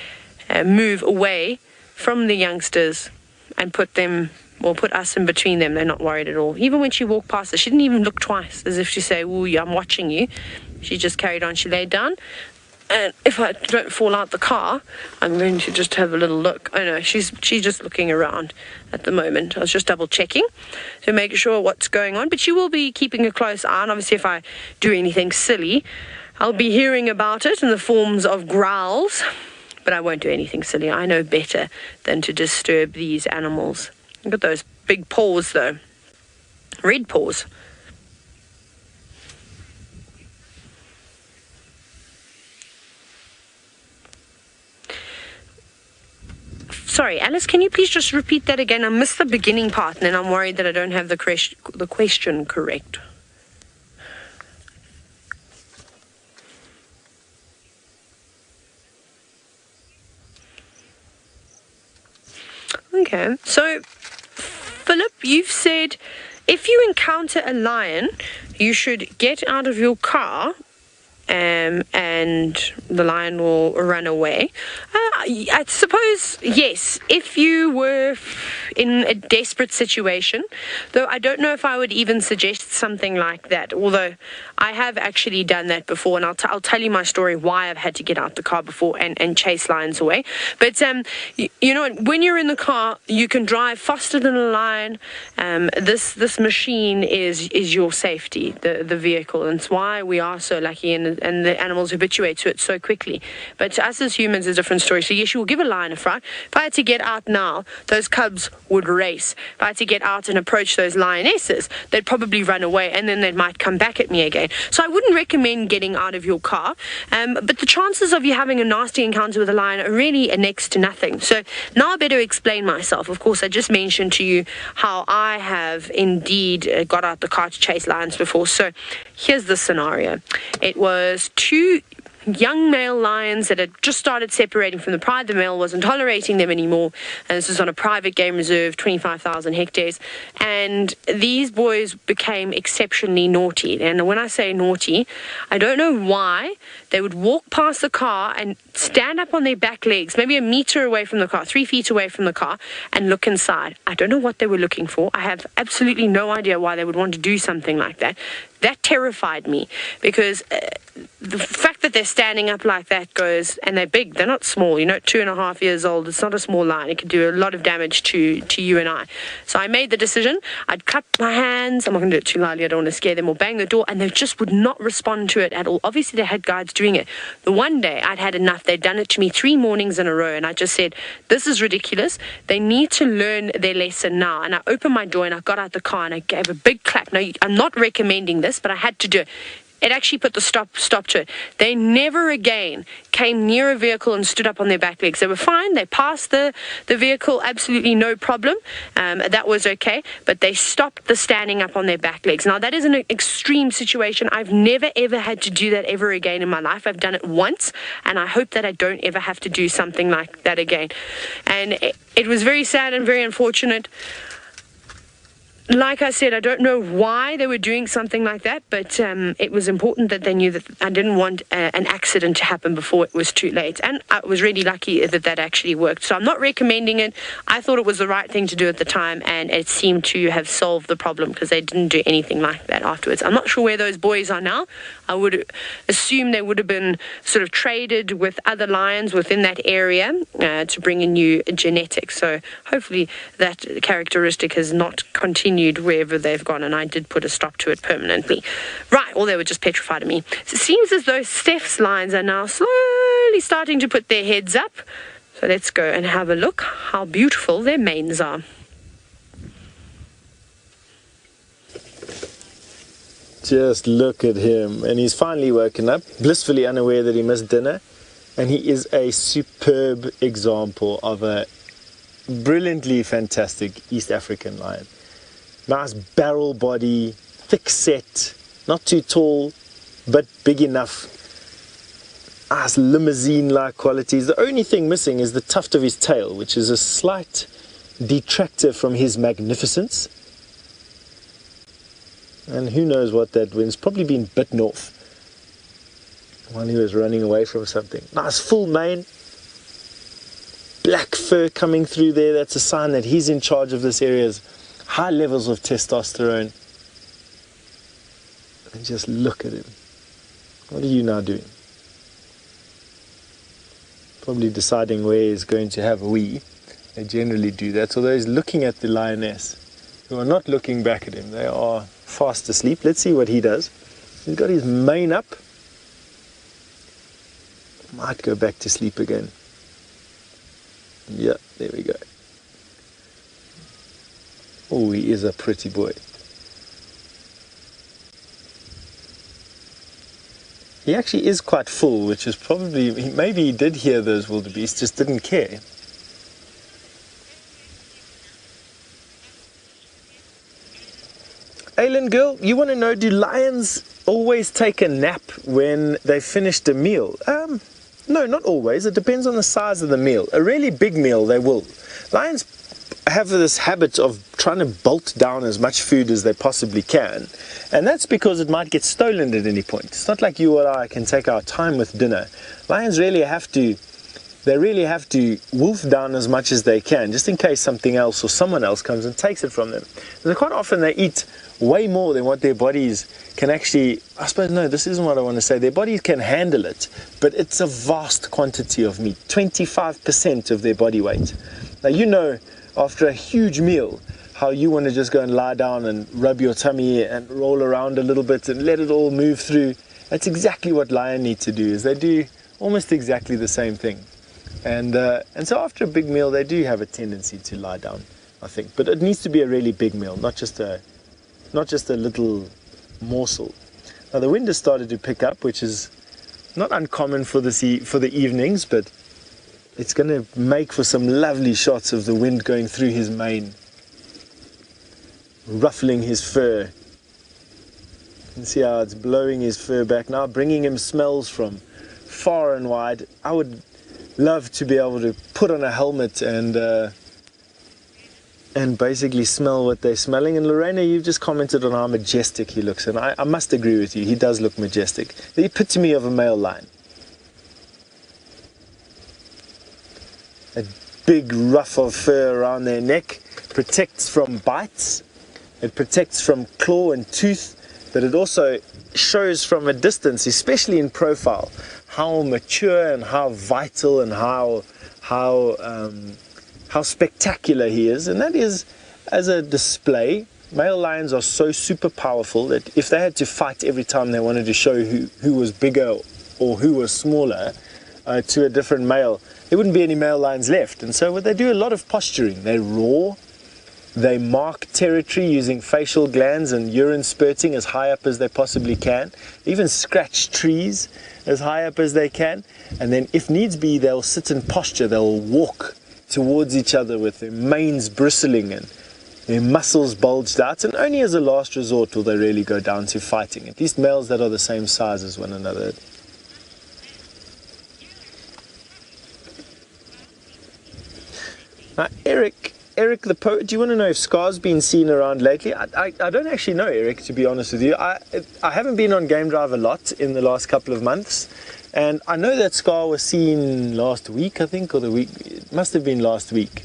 move away from the youngsters and put us in between them. They're not worried at all. Even when she walked past us, she didn't even look twice, as if to say, "Ooh, I'm watching you." She just carried on. She laid down. And if I don't fall out the car, I'm going to just have a little look. Oh no, she's just looking around at the moment. I was just double checking to make sure what's going on. But she will be keeping a close eye. And obviously if I do anything silly, I'll be hearing about it in the forms of growls. But I won't do anything silly. I know better than to disturb these animals. Look at those big paws though. Red paws. Sorry, Alice, can you please just repeat that again? I missed the beginning part, and then I'm worried that I don't have the question correct. Okay, so Philip, you've said if you encounter a lion, you should get out of your car and the lion will run away. I suppose, yes, if you were in a desperate situation, though I don't know if I would even suggest something like that, although I have actually done that before, and I'll tell you my story why I've had to get out the car before and chase lions away. But, you know, when you're in the car, you can drive faster than a lion. This machine is your safety, the vehicle, and it's why we are so lucky, and and the animals habituate to it so quickly. But to us as humans, it's a different story. So yes, you will give a lion a fright. If I had to get out now, those cubs would race. If I had to get out and approach those lionesses, they'd probably run away, and then they might come back at me again. So I wouldn't recommend getting out of your car. But the chances of you having a nasty encounter with a lion are really next to nothing. So now I better explain myself. Of course, I just mentioned to you how I have indeed got out the car to chase lions before. So here's the scenario. It was two young male lions that had just started separating from the pride. The male wasn't tolerating them anymore, and this was on a private game reserve, 25,000 hectares, and these boys became exceptionally naughty. And when I say naughty, I don't know why they would walk past the car and stand up on their back legs, maybe a meter away from the car, 3 feet away from the car, and look inside. I don't know what they were looking for. I have absolutely no idea why they would want to do something like that. That terrified me, because the fact that they're standing up like that goes, and they're big, they're not small, 2.5 years old. It's not a small lion. It could do a lot of damage to you and I. So I made the decision. I'd cut my hands. I'm not going to do it too loudly. I don't want to scare them, or bang the door, and they just would not respond to it at all. Obviously, they had guides doing it. The one day I'd had enough. They'd done it to me 3 mornings in a row, and I just said, this is ridiculous. They need to learn their lesson now. And I opened my door and I got out the car and I gave a big clap. Now, I'm not recommending this, but I had to do it. It actually put the stop to it. They never again came near a vehicle and stood up on their back legs. They were fine. They passed the vehicle, absolutely no problem. That was okay. But they stopped the standing up on their back legs. Now, that is an extreme situation. I've never, ever had to do that ever again in my life. I've done it once, and I hope that I don't ever have to do something like that again. And it was very sad and very unfortunate. Like I said, I don't know why they were doing something like that, but it was important that they knew that I didn't want an accident to happen before it was too late. And I was really lucky that actually worked. So I'm not recommending it. I thought it was the right thing to do at the time, and it seemed to have solved the problem, because they didn't do anything like that afterwards. I'm not sure where those boys are now. I would assume they would have been sort of traded with other lions within that area to bring in new genetics. So hopefully that characteristic has not continued wherever they've gone, and I did put a stop to it permanently. Right, or they were just petrified of me. So it seems as though Steph's lions are now slowly starting to put their heads up. So let's go and have a look how beautiful their manes are. Just look at him, and he's finally woken up, blissfully unaware that he missed dinner, and he is a superb example of a brilliantly fantastic East African lion. Nice barrel body, thick set, not too tall, but big enough. Nice limousine-like qualities. The only thing missing is the tuft of his tail, which is a slight detractor from his magnificence. And who knows what that wind's probably been bitten off while he was running away from something. Nice full mane, black fur coming through there. That's a sign that he's in charge of this area's high levels of testosterone. And just look at him. What are you now doing? Probably deciding where he's going to have a wee. They generally do that. Although he's looking at the lioness, who are not looking back at him. They are fast asleep. Let's see what he does. He's got his mane up. Might go back to sleep again. Yeah, there we go. Oh, he is a pretty boy. He actually is quite full, which is probably, maybe he did hear those wildebeest, just didn't care. Aileen girl, you want to know, do lions always take a nap when they finished a meal? No, not always. It depends on the size of the meal. A really big meal, they will. Lions have this habit of trying to bolt down as much food as they possibly can, and that's because it might get stolen at any point. It's not like you or I can take our time with dinner. Lions really have to wolf down as much as they can, just in case something else or someone else comes and takes it from them. So quite often they eat way more than what their bodies can actually, I suppose, no, this isn't what I want to say. Their bodies can handle it, but it's a vast quantity of meat, 25% of their body weight. Now, you know, after a huge meal, how you want to just go and lie down and rub your tummy and roll around a little bit and let it all move through. That's exactly what lion need to do, is they do almost exactly the same thing. And so after a big meal, they do have a tendency to lie down, I think. But it needs to be a really big meal, not just a little morsel. Now the wind has started to pick up, which is not uncommon for the evenings, but it's going to make for some lovely shots of the wind going through his mane, ruffling his fur. You can see how it's blowing his fur back now, bringing him smells from far and wide. I would love to be able to put on a helmet and basically smell what they're smelling. And Lorena, you've just commented on how majestic he looks, and I must agree with you, he does look majestic. The epitome of a male lion. A big ruff of fur around their neck, protects from bites, it protects from claw and tooth, but it also shows from a distance, especially in profile, how mature and how vital and how spectacular he is. And that is, as a display, male lions are so super powerful that if they had to fight every time they wanted to show who was bigger or who was smaller to a different male, there wouldn't be any male lions left. And so they do a lot of posturing. They roar, they mark territory using facial glands and urine spurting as high up as they possibly can, even scratch trees as high up as they can, and then if needs be, they'll sit in posture, they'll walk towards each other with their manes bristling and their muscles bulged out, and only as a last resort will they really go down to fighting, at least males that are the same size as one another. Now, Eric the poet, do you want to know if Scar's been seen around lately? I don't actually know, Eric, to be honest with you. I haven't been on Game Drive a lot in the last couple of months, and I know that Scar was seen last week, I think, or the week, it must have been last week.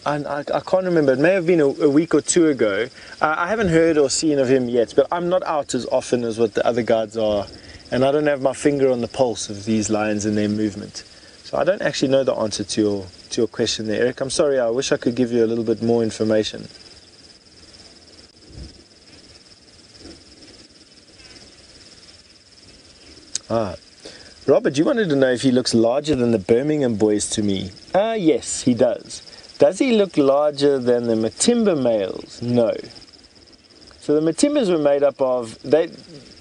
I can't remember, it may have been a week or two ago. I haven't heard or seen of him yet, but I'm not out as often as what the other guides are, and I don't have my finger on the pulse of these lions and their movement. So I don't actually know the answer to your question there, Eric. I'm sorry, I wish I could give you a little bit more information. Robert, you wanted to know if he looks larger than the Birmingham boys to me. Yes, he does. Does he look larger than the Matimba males? No. So the Matimbas were made up of,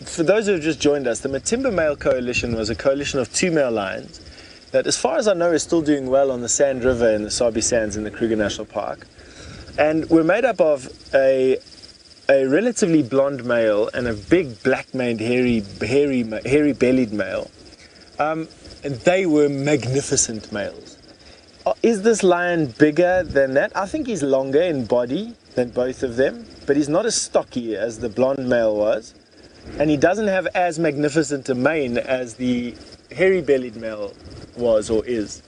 for those who have just joined us, the Matimba Male Coalition was a coalition of 2 male lions that, as far as I know, is still doing well on the Sand River and the Sabi Sands in the Kruger National Park. And we're made up of a relatively blonde male and a big black-maned, hairy-bellied male. And they were magnificent males. Is this lion bigger than that? I think he's longer in body than both of them, but he's not as stocky as the blonde male was. And he doesn't have as magnificent a mane as the hairy-bellied male was or is.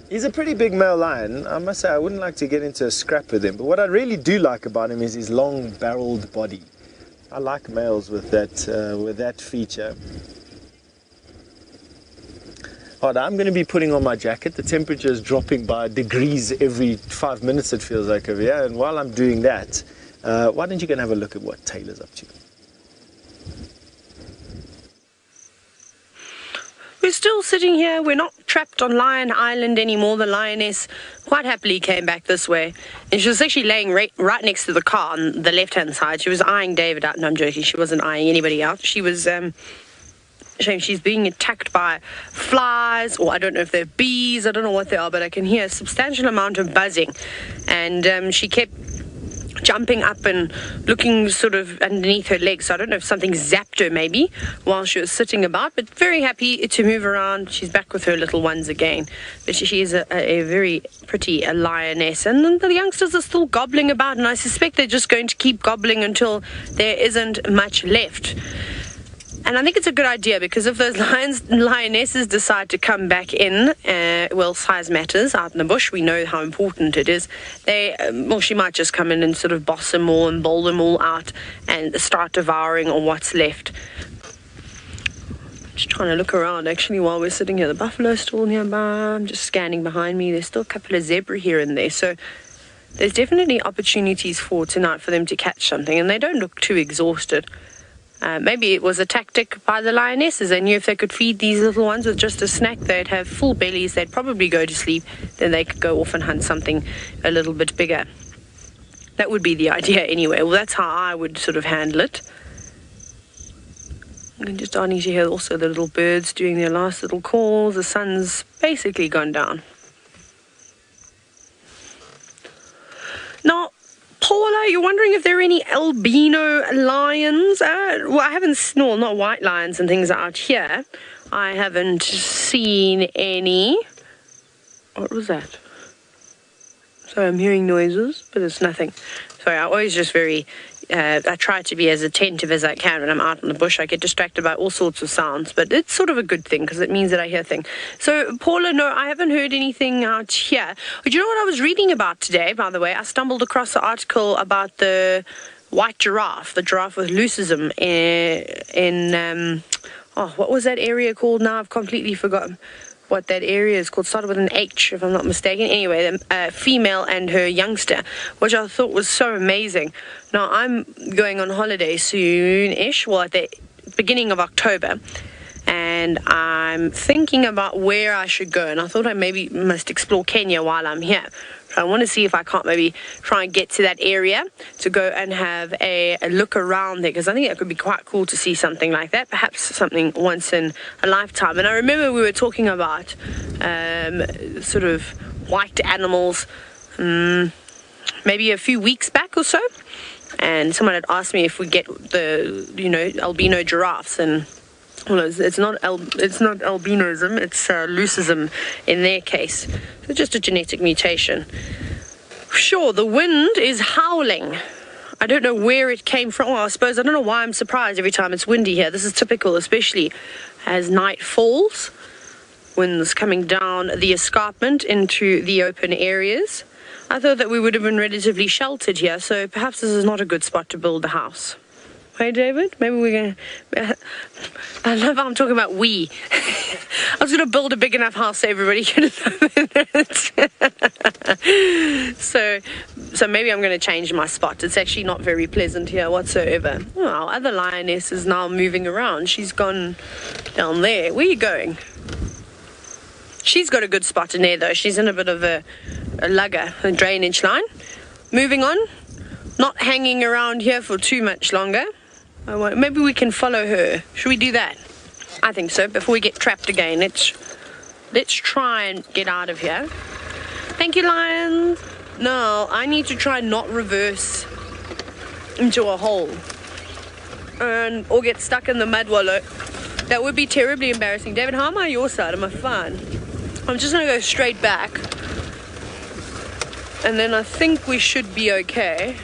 He's a pretty big male lion. I must say, I wouldn't like to get into a scrap with him, but what I really do like about him is his long barreled body. I like males with that feature. Alright, I'm going to be putting on my jacket. The temperature is dropping by degrees every 5 minutes, it feels like, over here, and while I'm doing that, why don't you go and have a look at what Taylor's up to? We're still sitting here. We're not trapped on Lion Island anymore. The lioness quite happily came back this way. And she was actually laying right next to the car on the left-hand side. She was eyeing David out. No, I'm joking. She wasn't eyeing anybody out. She was, she's being attacked by flies, or I don't know if they're bees. I don't know what they are, but I can hear a substantial amount of buzzing. And she kept jumping up and looking sort of underneath her legs. So I don't know if something zapped her maybe while she was sitting about, but very happy to move around. She's back with her little ones again. But she is a very pretty lioness. And the youngsters are still gobbling about, and I suspect they're just going to keep gobbling until there isn't much left. And I think it's a good idea, because if those lionesses decide to come back in, well, size matters out in the bush. We know how important it is. She might just come in and sort of boss them all and bowl them all out and start devouring on what's left. Just trying to look around, actually, while we're sitting here. The buffalo's still nearby. I'm just scanning behind me. There's still a couple of zebra here and there. So there's definitely opportunities for tonight for them to catch something, and they don't look too exhausted. Maybe it was a tactic by the lionesses. They knew if they could feed these little ones with just a snack, they'd have full bellies, they'd probably go to sleep, then they could go off and hunt something a little bit bigger. That would be the idea anyway. Well, that's how I would sort of handle it. I'm just starting to hear also the little birds doing their last little calls. The sun's basically gone down. Now, Paula, you're wondering if there are any albino lions? Well, I haven't, no, not white lions and things out here. I haven't seen any. What was that? Sorry, I'm hearing noises, but it's nothing. Sorry, I'm always just very, I try to be as attentive as I can when I'm out in the bush. I get distracted by all sorts of sounds, but it's sort of a good thing because it means that I hear things. So, Paula, no, I haven't heard anything out here. But you know what I was reading about today, by the way? I stumbled across an article about the white giraffe, the giraffe with leucism in what was that area called now? I've completely forgotten what that area is called. Started with an H, if I'm not mistaken. Anyway, the female and her youngster, which I thought was so amazing. Now, I'm going on holiday soon-ish, well, at the beginning of October, and I'm thinking about where I should go, and I thought I maybe must explore Kenya while I'm here. So I want to see if I can't maybe try and get to that area to go and have a look around there, because I think it could be quite cool to see something like that, perhaps something once in a lifetime. And I remember we were talking about sort of white animals maybe a few weeks back or so, and someone had asked me if we get the albino giraffes, and well, it's not albinism, it's leucism in their case. So just a genetic mutation. Sure, the wind is howling. I don't know where it came from. Well, I suppose I don't know why I'm surprised every time it's windy here. This is typical, especially as night falls. Winds coming down the escarpment into the open areas. I thought that we would have been relatively sheltered here, so perhaps this is not a good spot to build a house. Hey, David, maybe we're going to... I love how I'm talking about we. I was going to build a big enough house so everybody could live in it. So maybe I'm going to change my spot. It's actually not very pleasant here whatsoever. Oh, our other lioness is now moving around. She's gone down there. Where are you going? She's got a good spot in there, though. She's in a bit of a lugger, a drainage line. Moving on. Not hanging around here for too much longer. Maybe we can follow her. Should we do that? I think so. Before we get trapped again, let's try and get out of here. Thank you, lions. No, I need to try not reverse into a hole or get stuck in the mud wallow. That would be terribly embarrassing. David, how am I on your side? Am I fine? I'm just going to go straight back, and then I think we should be okay.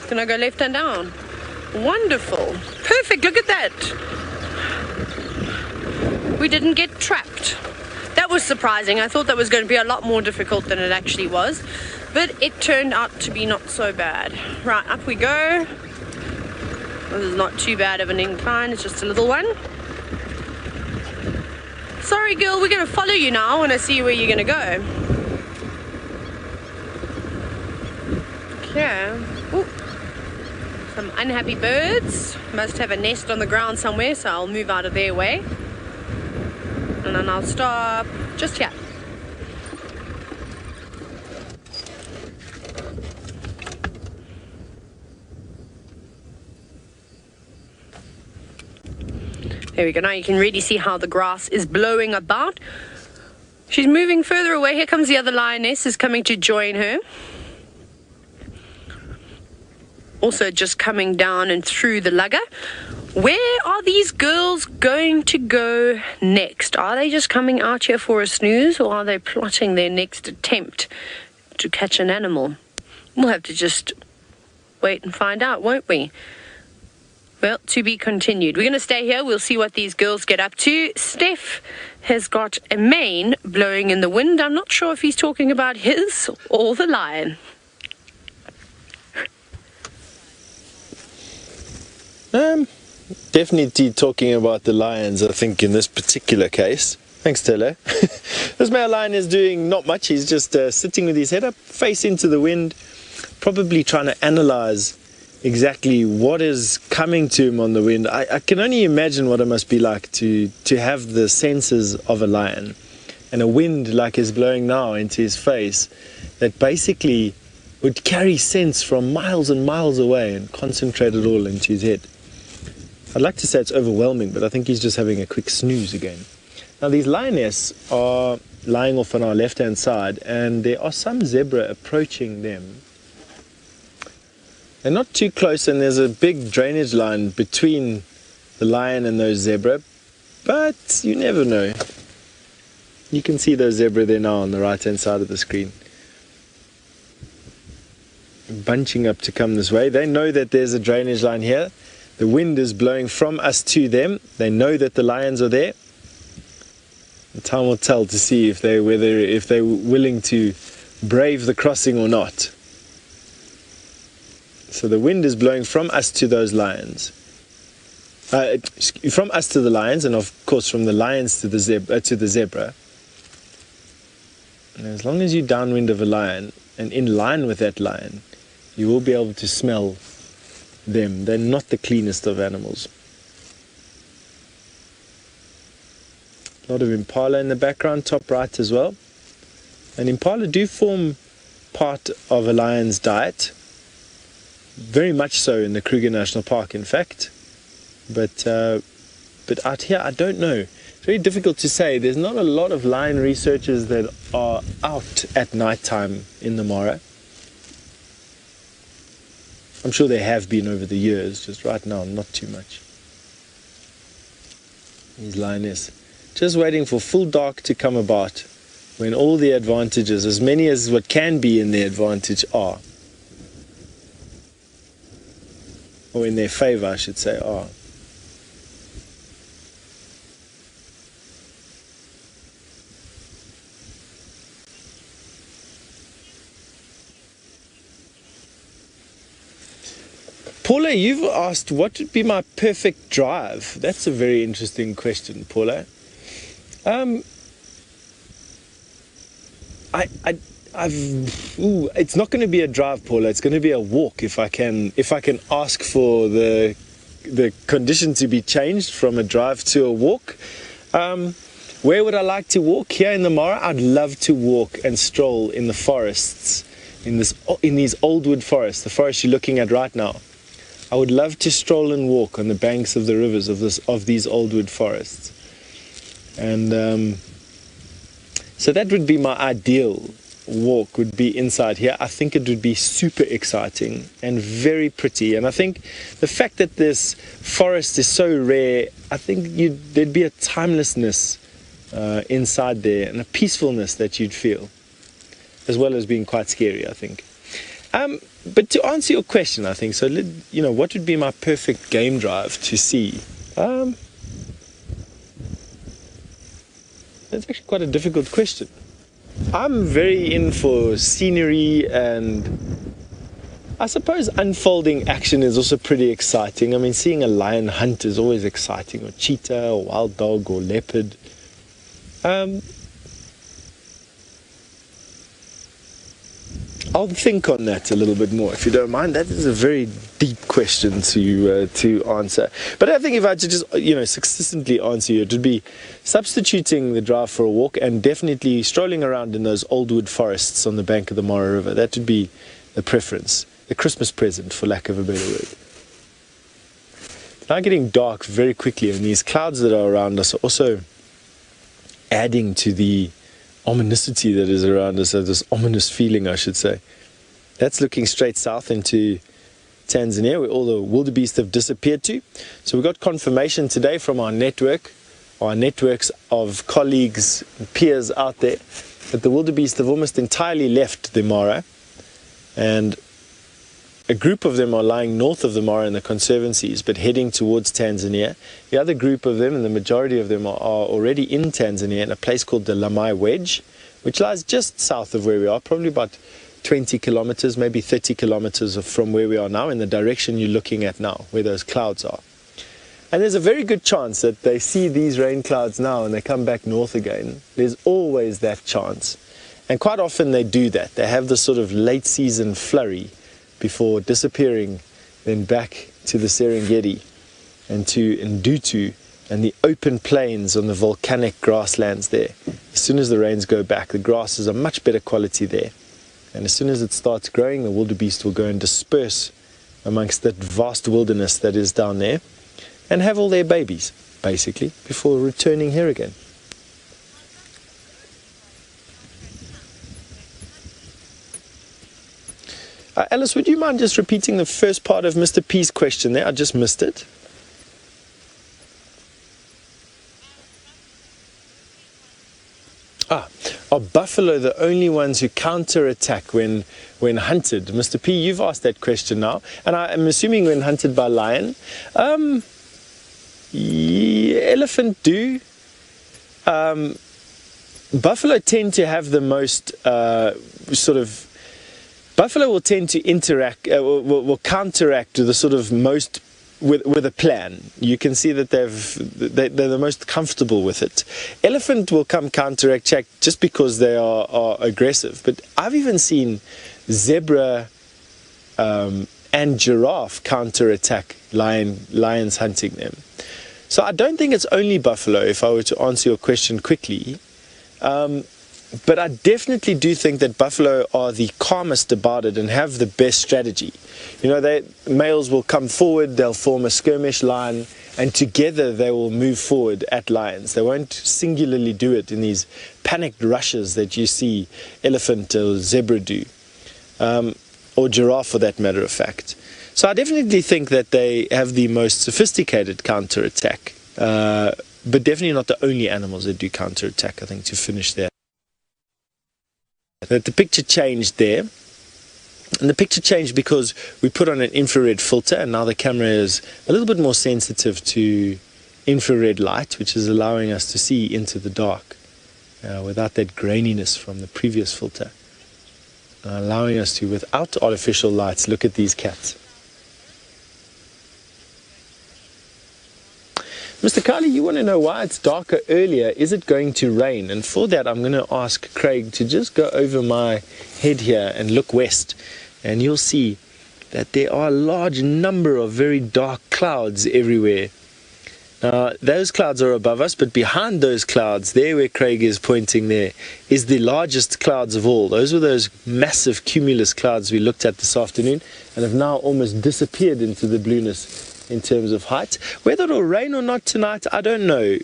Can I go left and down? Wonderful. Perfect. Look at that. We didn't get trapped. That was surprising. I thought that was going to be a lot more difficult than it actually was. But it turned out to be not so bad. Right, up we go. This is not too bad of an incline. It's just a little one. Sorry, girl. We're going to follow you now. I want to see where you're going to go. Okay. Ooh. Some unhappy birds. Must have a nest on the ground somewhere, so I'll move out of their way. And then I'll stop just here. There we go. Now you can really see how the grass is blowing about. She's moving further away. Here comes the other lioness, is coming to join her. Also just coming down and through the lugger. Where are these girls going to go next? Are they just coming out here for a snooze, or are they plotting their next attempt to catch an animal? We'll have to just wait and find out, won't we? Well, to be continued. We're going to stay here. We'll see what these girls get up to. Steph has got a mane blowing in the wind. I'm not sure if he's talking about his or the lion. Definitely talking about the lions, I think, in this particular case. Thanks, Taylor. This male lion is doing not much. He's just sitting with his head up, face into the wind, probably trying to analyze exactly what is coming to him on the wind. I can only imagine what it must be like to have the senses of a lion and a wind like is blowing now into his face that basically would carry sense from miles and miles away and concentrate it all into his head. I'd like to say it's overwhelming, but I think he's just having a quick snooze again. Now these lioness are lying off on our left-hand side, and there are some zebra approaching them. They're not too close, and there's a big drainage line between the lion and those zebra, but you never know. You can see those zebra there now on the right-hand side of the screen. Bunching up to come this way. They know that there's a drainage line here. The wind is blowing from us to them. They know that the lions are there. And time will tell to see if they're willing to brave the crossing or not. So the wind is blowing from us to those lions. From us to the lions, and of course from the lions to the zebra. And as long as you're downwind of a lion and in line with that lion, you will be able to smell them. They're not the cleanest of animals. A lot of impala in the background, top right as well. And impala do form part of a lion's diet. Very much so in the Kruger National Park, in fact. But out here, I don't know. It's very difficult to say. There's not a lot of lion researchers that are out at night time in the Mara. I'm sure there have been over the years, just right now, not too much. These lioness. Just waiting for full dark to come about, when all the advantages, as many as what can be in their advantage, are. Or in their favor, I should say, are. Paula, you've asked what would be my perfect drive. That's a very interesting question, Paula. It's not going to be a drive, Paula. It's going to be a walk if I can ask for the condition to be changed from a drive to a walk. Where would I like to walk? Here in the Mara, I'd love to walk and stroll in the forests, in these old wood forests, the forest you're looking at right now. I would love to stroll and walk on the banks of the rivers of these old wood forests. And so that would be my ideal walk, would be inside here. I think it would be super exciting and very pretty. And I think the fact that this forest is so rare, I think there'd be a timelessness inside there and a peacefulness that you'd feel, as well as being quite scary, I think. But to answer your question, I think, so, what would be my perfect game drive to see? That's actually quite a difficult question. I'm very in for scenery, and I suppose unfolding action is also pretty exciting. I mean, seeing a lion hunt is always exciting, or cheetah, or wild dog, or leopard. I'll think on that a little bit more, if you don't mind. That is a very deep question to answer. But I think if I had to just, succinctly answer you, it would be substituting the drive for a walk and definitely strolling around in those old wood forests on the bank of the Mara River. That would be the preference, the Christmas present, for lack of a better word. It's now getting dark very quickly, and these clouds that are around us are also adding to the ominousity that is around us, this ominous feeling, I should say. That's looking straight south into Tanzania, where all the wildebeest have disappeared to. So we got confirmation today from our networks of colleagues and peers out there that the wildebeest have almost entirely left the Mara, and a group of them are lying north of the Mara in the conservancies, but heading towards Tanzania. The other group of them, and the majority of them, are already in Tanzania in a place called the Lamai Wedge, which lies just south of where we are, probably about 20 kilometers, maybe 30 kilometers from where we are now, in the direction you're looking at now, where those clouds are. And there's a very good chance that they see these rain clouds now and they come back north again. There's always that chance. And quite often they do that. They have this sort of late season flurry before disappearing then back to the Serengeti and to Ndutu and the open plains on the volcanic grasslands there. As soon as the rains go back, the grasses are much better quality there. And as soon as it starts growing, the wildebeest will go and disperse amongst that vast wilderness that is down there and have all their babies, basically, before returning here again. Alice, would you mind just repeating the first part of Mr. P's question there? I just missed it. Are buffalo the only ones who counterattack when hunted? Mr. P, you've asked that question now, and I'm assuming when hunted by lion. Yeah, elephant do. Buffalo tend to have the most buffalo will tend to interact, will counteract the sort of most with a plan. You can see that they're the most comfortable with it. Elephant will come counteract just because they are aggressive. But I've even seen zebra and giraffe counterattack lions hunting them. So I don't think it's only buffalo, if I were to answer your question quickly. But I definitely do think that buffalo are the calmest about it and have the best strategy. You know, males will come forward, they'll form a skirmish line, and together they will move forward at lions. They won't singularly do it in these panicked rushes that you see elephant or zebra do, or giraffe for that matter of fact. So I definitely think that they have the most sophisticated counterattack, but definitely not the only animals that do counterattack, I think, to finish there. The picture changed there, and the picture changed because we put on an infrared filter, and now the camera is a little bit more sensitive to infrared light, which is allowing us to see into the dark without that graininess from the previous filter, allowing us to, without artificial lights, look at these cats. Mr. Kylie, you want to know why it's darker earlier. Is it going to rain? And for that, I'm going to ask Craig to just go over my head here and look west. And you'll see that there are a large number of very dark clouds everywhere. Now, those clouds are above us, but behind those clouds, there where Craig is pointing there, is the largest clouds of all. Those were those massive cumulus clouds we looked at this afternoon and have now almost disappeared into the blueness in terms of height. Whether it'll rain or not tonight, I don't know.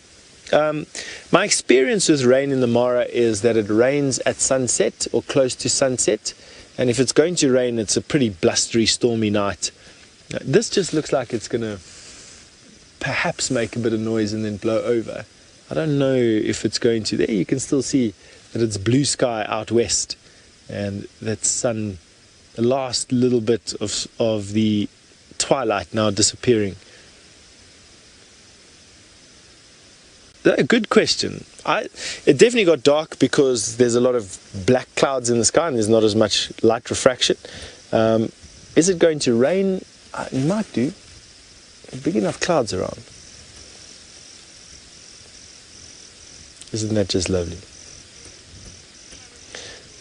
My experience with rain in the Mara is that it rains at sunset or close to sunset, and if it's going to rain, it's a pretty blustery, stormy night. This just looks like it's going to perhaps make a bit of noise and then blow over. I don't know if it's going to. There you can still see that it's blue sky out west, and that sun, the last little bit of the twilight now disappearing. A good question. It definitely got dark because there's a lot of black clouds in the sky and there's not as much light refraction. Is it going to rain? It might do. Big enough clouds around. Isn't that just lovely?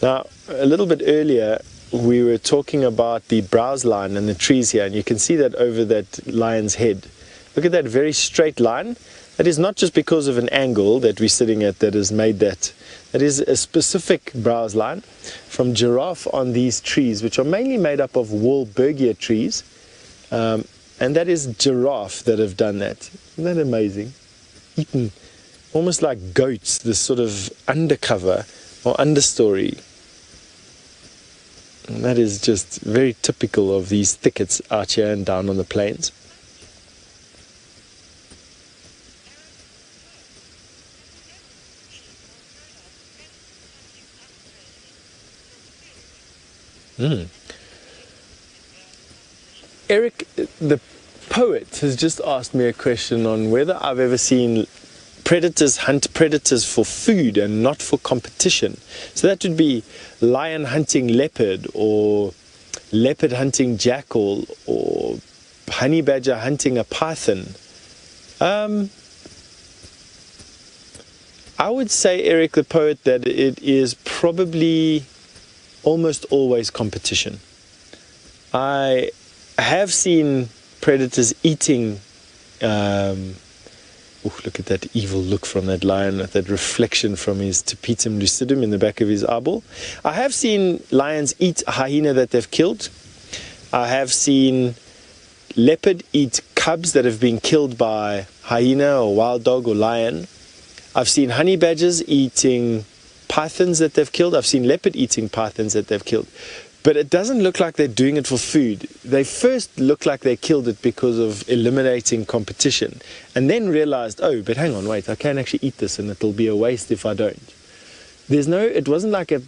Now, a little bit earlier, we were talking about the browse line and the trees here, and you can see that over that lion's head. Look at that very straight line. That is not just because of an angle that we're sitting at that has made that. That is a specific browse line from giraffe on these trees, which are mainly made up of Wahlbergia trees. And that is giraffe that have done that. Isn't that amazing? Eaten almost like goats, this sort of undercover or understory. And that is just very typical of these thickets out here and down on the plains. Eric, the poet, has just asked me a question on whether I've ever seen predators hunt predators for food and not for competition. So that would be lion hunting leopard, or leopard hunting jackal, or honey badger hunting a python. I would say, Eric the Poet, that it is probably almost always competition. I have seen predators eating. Look at that evil look from that lion, that reflection from his tapetum lucidum in the back of his eyeball. I have seen lions eat a hyena that they've killed. I have seen leopard eat cubs that have been killed by hyena or wild dog or lion. I've seen honey badgers eating pythons that they've killed. I've seen leopard eating pythons that they've killed. But it doesn't look like they're doing it for food. They first look like they killed it because of eliminating competition, and then realized, oh, but hang on, wait, I can actually eat this and it'll be a waste if I don't. It wasn't like I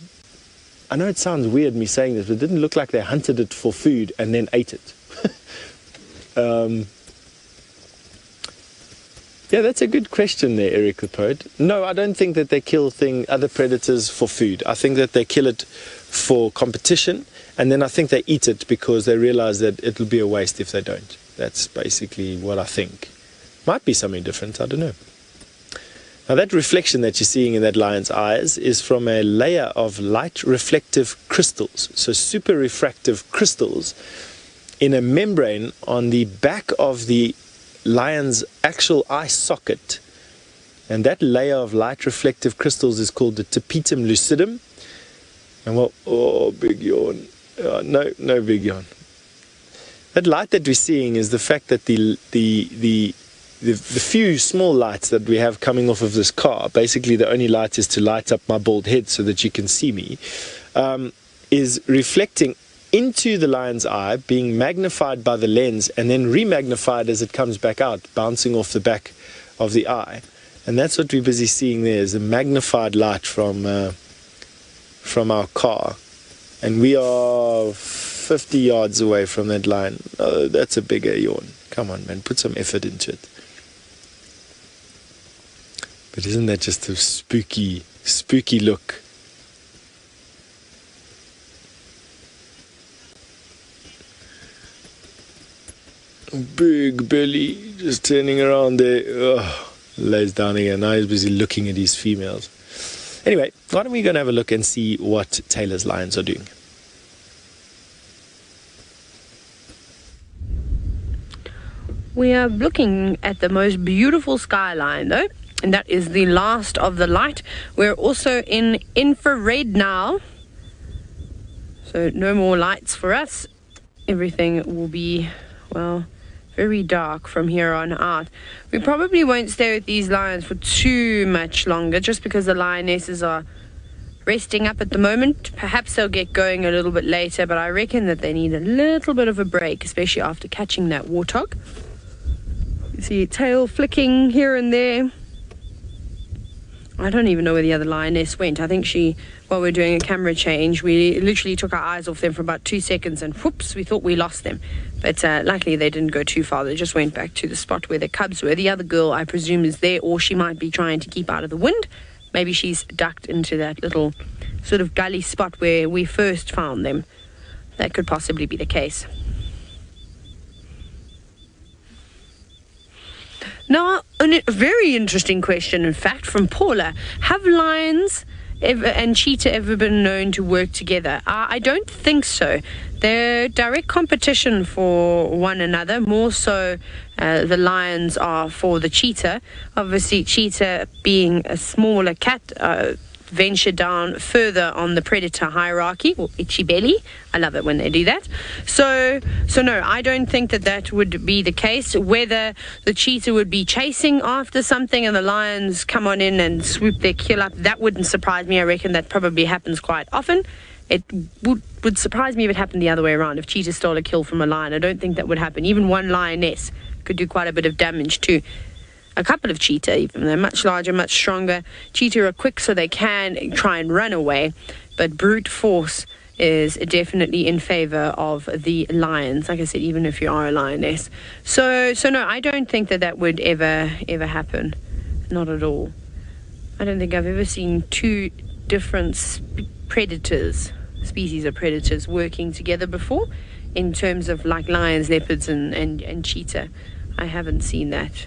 know it sounds weird me saying this, but it didn't look like they hunted it for food and then ate it. Yeah, that's a good question there, Eric the Poet. No, I don't think that they kill other predators for food. I think that they kill it for competition, and then I think they eat it because they realize that it'll be a waste if they don't. That's basically what I think. Might be something different, I don't know. Now that reflection that you're seeing in that lion's eyes is from a layer of light reflective crystals, so super refractive crystals in a membrane on the back of the lion's actual eye socket, and that layer of light reflective crystals is called the tapetum lucidum. And big yawn. No big yawn. That light that we're seeing is the fact that the few small lights that we have coming off of this car, basically the only light is to light up my bald head so that you can see me, is reflecting into the lion's eye, being magnified by the lens, and then remagnified as it comes back out, bouncing off the back of the eye. And that's what we're busy seeing there, is a magnified light from our car. And we are 50 yards away from that lion. Oh, that's a bigger yawn. Come on, man, put some effort into it. But isn't that just a spooky look? Big belly, just turning around there. Oh, lays down again. Now he's busy looking at his females. Anyway, why don't we go and have a look and see what Taylor's lions are doing? We are looking at the most beautiful skyline, though, and that is the last of the light. We're also in infrared now, so no more lights for us. Everything will be, well, very dark from here on out. We probably won't stay with these lions for too much longer, just because the lionesses are resting up at the moment. Perhaps they'll get going a little bit later, but I reckon that they need a little bit of a break, especially after catching that warthog. You see tail flicking here and there. I don't even know where the other lioness went. I think while we were doing a camera change, we literally took our eyes off them for about 2 seconds, and whoops, we thought we lost them. But luckily they didn't go too far. They just went back to the spot where the cubs were. The other girl, I presume, is there, or she might be trying to keep out of the wind. Maybe she's ducked into that little sort of gully spot where we first found them. That could possibly be the case. Now, a very interesting question, in fact, from Paula. Have lions and cheetah ever been known to work together? I don't think so. They're direct competition for one another. More so, the lions are for the cheetah. Obviously, cheetah being a smaller cat, venture down further on the predator hierarchy, or itchy belly. I love it when they do that. So no, I don't think that would be the case. Whether the cheetah would be chasing after something and the lions come on in and swoop their kill up, that wouldn't surprise me. I reckon that probably happens quite often. It would surprise me if it happened the other way around. If cheetah stole a kill from a lion, I don't think that would happen. Even one lioness could do quite a bit of damage to a couple of cheetah, even. They're much larger, much stronger. Cheetah are quick, so they can try and run away, but brute force is definitely in favor of the lions, like I said, even if you are a lioness. So no, I don't think that would ever happen. Not at all. I don't think I've ever seen two different species of predators working together before, in terms of like lions, leopards and cheetah. I haven't seen that.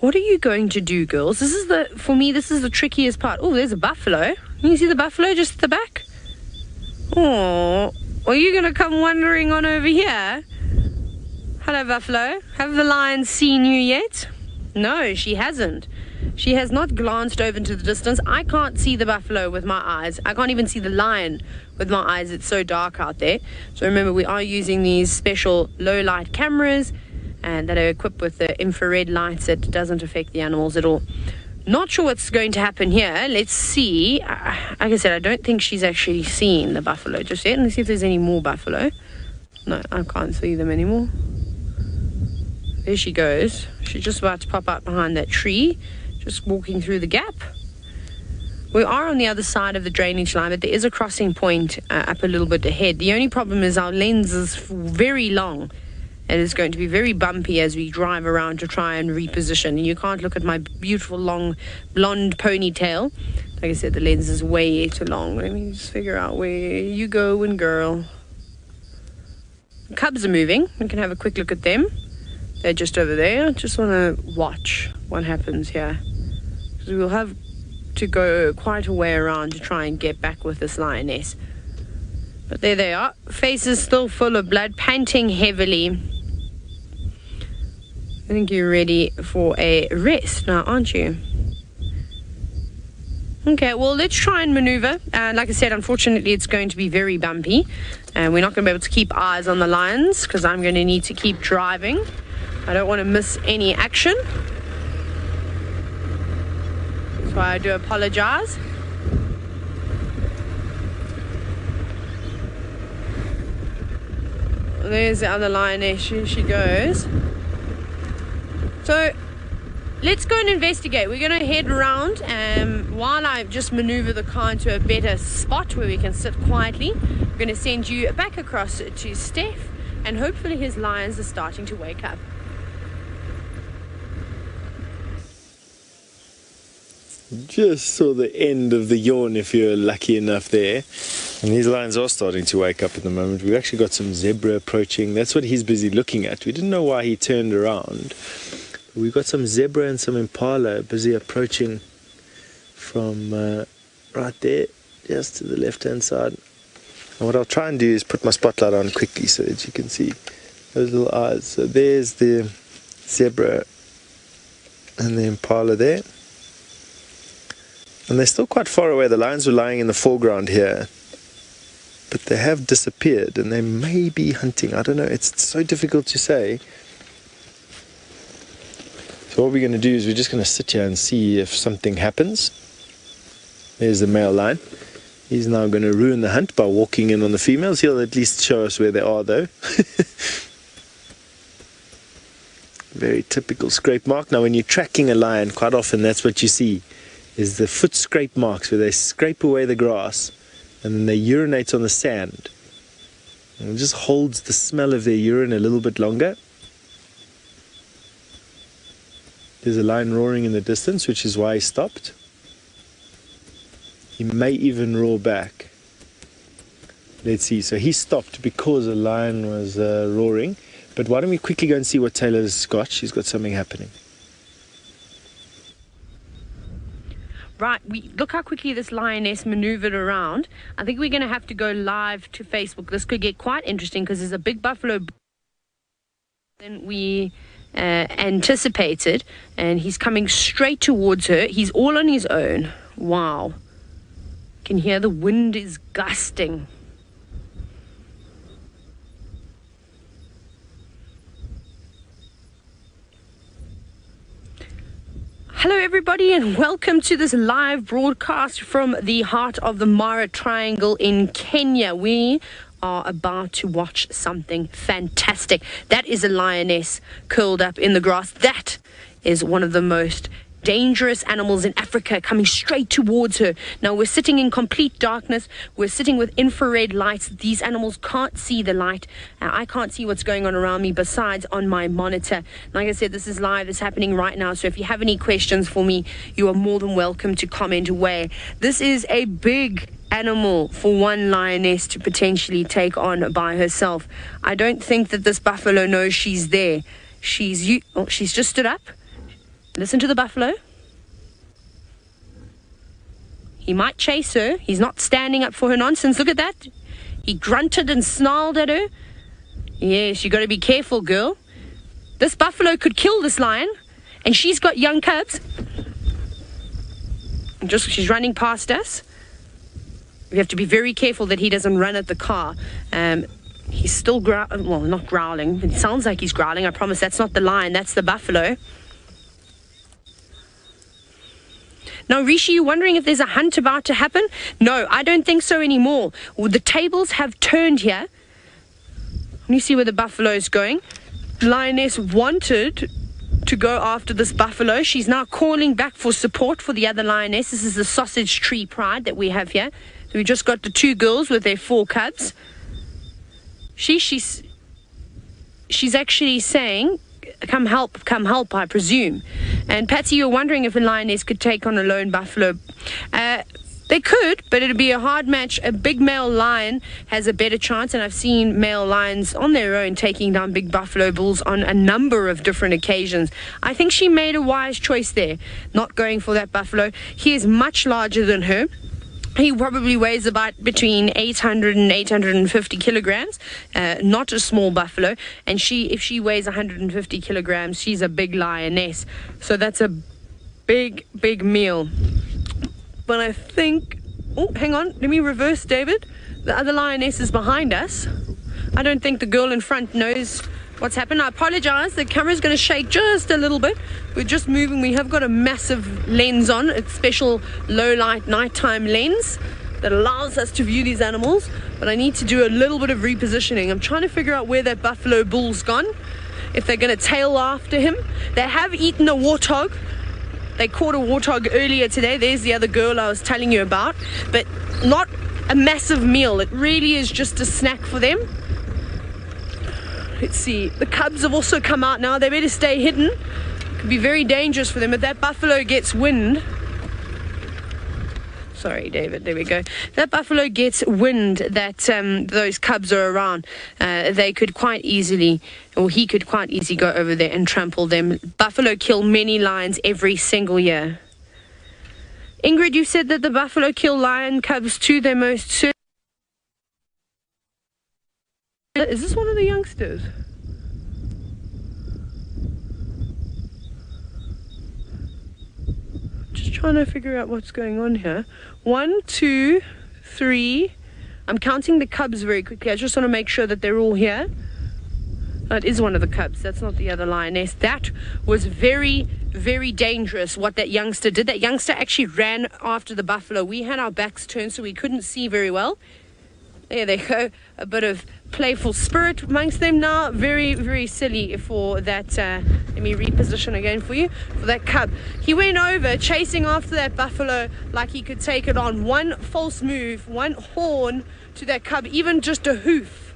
What are you going to do, girls? For me, this is the trickiest part. Oh, there's a buffalo. Can you see the buffalo just at the back? Oh, are you going to come wandering on over here? Hello, buffalo. Have the lion seen you yet? No, she hasn't. She has not glanced over into the distance. I can't see the buffalo with my eyes. I can't even see the lion with my eyes. It's so dark out there. So remember, we are using these special low light cameras and that are equipped with the infrared lights that doesn't affect the animals at all. Not sure what's going to happen here. Let's see. Like I said, I don't think she's actually seen the buffalo just yet. Let's see if there's any more buffalo. No, I can't see them anymore. There she goes. She's just about to pop out behind that tree, just walking through the gap. We are on the other side of the drainage line, but there is a crossing point up a little bit ahead. The only problem is our lens is very long. It is going to be very bumpy as we drive around to try and reposition. You can't look at my beautiful long blonde ponytail. Like I said, the lens is way too long. Let me just figure out where you going, girl. The cubs are moving. We can have a quick look at them. They're just over there. Just want to watch what happens here. Because we'll have to go quite a way around to try and get back with this lioness. But there they are. Faces still full of blood, panting heavily. I think you're ready for a rest now, aren't you? Okay, well, let's try and maneuver. Like I said, unfortunately, it's going to be very bumpy. And we're not going to be able to keep eyes on the lions because I'm going to need to keep driving. I don't want to miss any action. That's why I do apologize. There's the other lioness. She goes. So let's go and investigate. We're going to head around while I just maneuver the car into a better spot where we can sit quietly. I'm going to send you back across to Steph, and hopefully his lions are starting to wake up. Just saw the end of the yawn if you're lucky enough there. And these lions are starting to wake up at the moment. We've actually got some zebra approaching. That's what he's busy looking at. We didn't know why he turned around. But we've got some zebra and some impala busy approaching from right there, just to the left-hand side. And what I'll try and do is put my spotlight on quickly so that you can see those little eyes. So there's the zebra and the impala there. And they're still quite far away. The lions were lying in the foreground here, but they have disappeared and they may be hunting. I don't know, it's so difficult to say. So what we're going to do is we're just going to sit here and see if something happens. There's the male lion. He's now going to ruin the hunt by walking in on the females. He'll at least show us where they are though. Very typical scrape mark. Now when you're tracking a lion, quite often that's what you see, is the foot scrape marks where they scrape away the grass and then they urinate on the sand. And it just holds the smell of their urine a little bit longer. There's a lion roaring in the distance, which is why he stopped. He may even roar back. Let's see. So he stopped because a lion was roaring. But why don't we quickly go and see what Taylor's got? She's got something happening. Right, look how quickly this lioness maneuvered around. I think we're going to have to go live to Facebook. This could get quite interesting because there's a big buffalo than we anticipated, and he's coming straight towards her. He's all on his own. Wow. You can hear the wind is gusting. Hello everybody and welcome to this live broadcast from the heart of the Mara Triangle in Kenya. We are about to watch something fantastic. That is a lioness curled up in the grass. That is one of the most dangerous animals in Africa coming straight towards her. Now we're sitting in complete darkness. We're sitting with infrared lights. These animals can't see the light. I can't see what's going on around me besides on my monitor. Like I said, this is live. It's happening right now. So if you have any questions for me, you are more than welcome to comment away. This is a big animal for one lioness to potentially take on by herself. I don't think that this buffalo knows she's there. She's just stood up. Listen to the buffalo. He might chase her. He's not standing up for her nonsense. Look at that. He grunted and snarled at her. Yes, you got to be careful, girl. This buffalo could kill this lion, and she's got young cubs. She's running past us. We have to be very careful that he doesn't run at the car. He's still not growling. It sounds like he's growling. I promise that's not the lion. That's the buffalo. Now, Rishi, you wondering if there's a hunt about to happen? No, I don't think so anymore. The tables have turned here. You see where the buffalo is going. The lioness wanted to go after this buffalo. She's now calling back for support for the other lioness. This is the sausage tree pride that we have here. So we just got the 2 girls with their 4 cubs. She's actually saying, come help, I presume. And Patsy, you're wondering if a lioness could take on a lone buffalo. They could, but it'd be a hard match. A big male lion has a better chance, and I've seen male lions on their own taking down big buffalo bulls on a number of different occasions. I think she made a wise choice there, not going for that buffalo. He is much larger than her. He probably weighs about between 800 and 850 kilograms, not a small buffalo. And if she weighs 150 kilograms, she's a big lioness. So that's a big, big meal. But I think... Oh, hang on. Let me reverse, David. The other lioness is behind us. I don't think the girl in front knows what's happened. I apologize. The camera's going to shake just a little bit. We're just moving. We have got a massive lens on. It's special low-light nighttime lens that allows us to view these animals. But I need to do a little bit of repositioning. I'm trying to figure out where that buffalo bull's gone. If they're going to tail after him. They have eaten a warthog. They caught a warthog earlier today. There's the other girl I was telling you about. But not a massive meal. It really is just a snack for them. Let's see. The cubs have also come out now. They better stay hidden. It could be very dangerous for them. If that buffalo gets wind... Sorry, David. There we go. That buffalo gets wind that those cubs are around. They could quite easily, or he could quite easily go over there and trample them. Buffalo kill many lions every single year. Ingrid, you said that the buffalo kill lion cubs too. They're most certain. Is this one of the youngsters? Just trying to figure out what's going on here. 1, 2, 3. I'm counting the cubs very quickly. I just want to make sure that they're all here. That is one of the cubs. That's not the other lioness. That was very, very dangerous what that youngster did. That youngster actually ran after the buffalo. We had our backs turned so we couldn't see very well. There they go. A bit of playful spirit amongst them now. Very, very silly for that. Let me reposition again for you. For that cub. He went over chasing after that buffalo like he could take it on. One false move, one horn to that cub, even just a hoof.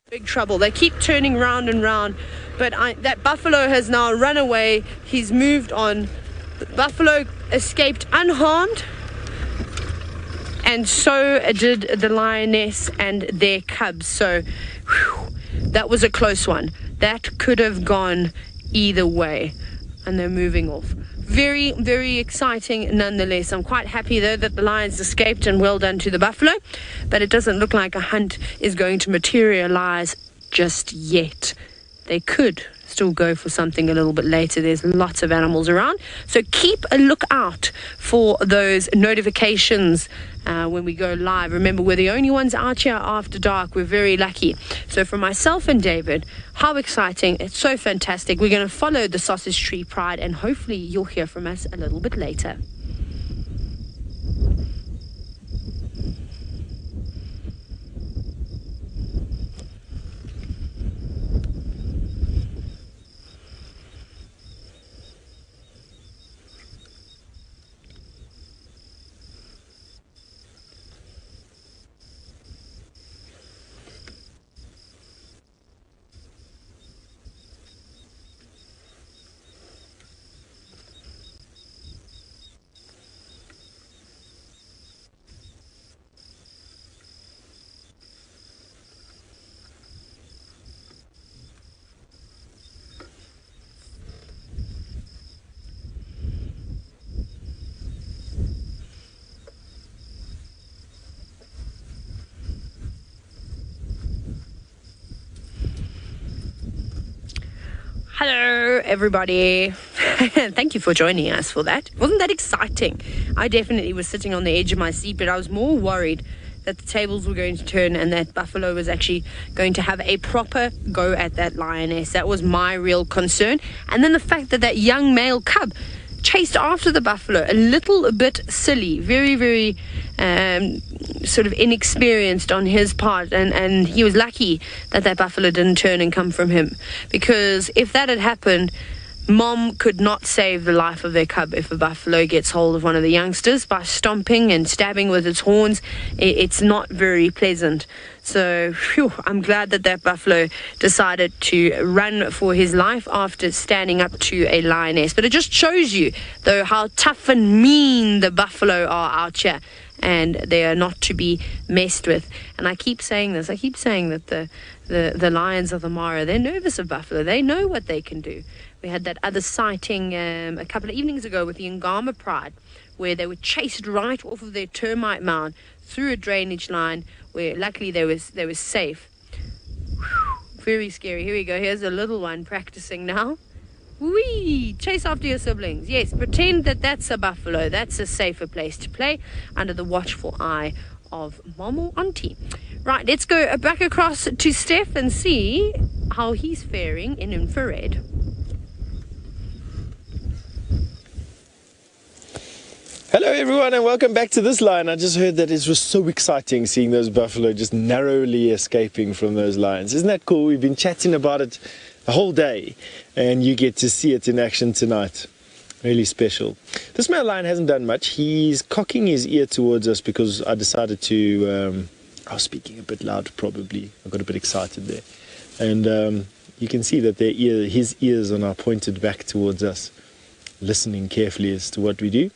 Big trouble. They keep turning round and round. But that buffalo has now run away. He's moved on. The buffalo escaped unharmed. And so did the lioness and their cubs. So that was a close one. That could have gone either way. And they're moving off. Very, very exciting nonetheless. I'm quite happy though that the lions escaped, and well done to the buffalo. But it doesn't look like a hunt is going to materialize just yet. They could still go for something a little bit later. There's lots of animals around. So keep a lookout for those notifications when we go live. Remember, we're the only ones out here after dark. We're very lucky. So for myself and David, how exciting. It's so fantastic. We're going to follow the sausage tree pride, and hopefully you'll hear from us a little bit later. Hello, everybody. Thank you for joining us for that. Wasn't that exciting? I definitely was sitting on the edge of my seat, but I was more worried that the tables were going to turn and that Buffalo was actually going to have a proper go at that lioness. That was my real concern. And then the fact that that young male cub chased after the buffalo, a little bit silly, very, very sort of inexperienced on his part, and he was lucky that that buffalo didn't turn and come from him, because if that had happened, Mom could not save the life of their cub. If a buffalo gets hold of one of the youngsters by stomping and stabbing with its horns, it's not very pleasant. So I'm glad that that buffalo decided to run for his life after standing up to a lioness. But it just shows you, though, how tough and mean the buffalo are out here, and they are not to be messed with. And I keep saying this. I keep saying that the lions of the Mara, they're nervous of buffalo. They know what they can do. We had that other sighting a couple of evenings ago with the Angama pride, where they were chased right off of their termite mound through a drainage line, where luckily they was safe. Whew, very scary. Here we go. Here's a little one practicing now. Whee! Chase after your siblings. Yes, pretend that that's a buffalo. That's a safer place to play under the watchful eye of Mom or Auntie. Right, let's go back across to Steph and see how he's faring in infrared. Hello everyone and welcome back to this line. I just heard that it was so exciting seeing those buffalo just narrowly escaping from those lions. Isn't that cool? We've been chatting about it the whole day and you get to see it in action tonight. Really special. This male lion hasn't done much. He's cocking his ear towards us because I decided to, I was speaking a bit loud probably. I got a bit excited there. And you can see that his ears are now pointed back towards us, listening carefully as to what we do.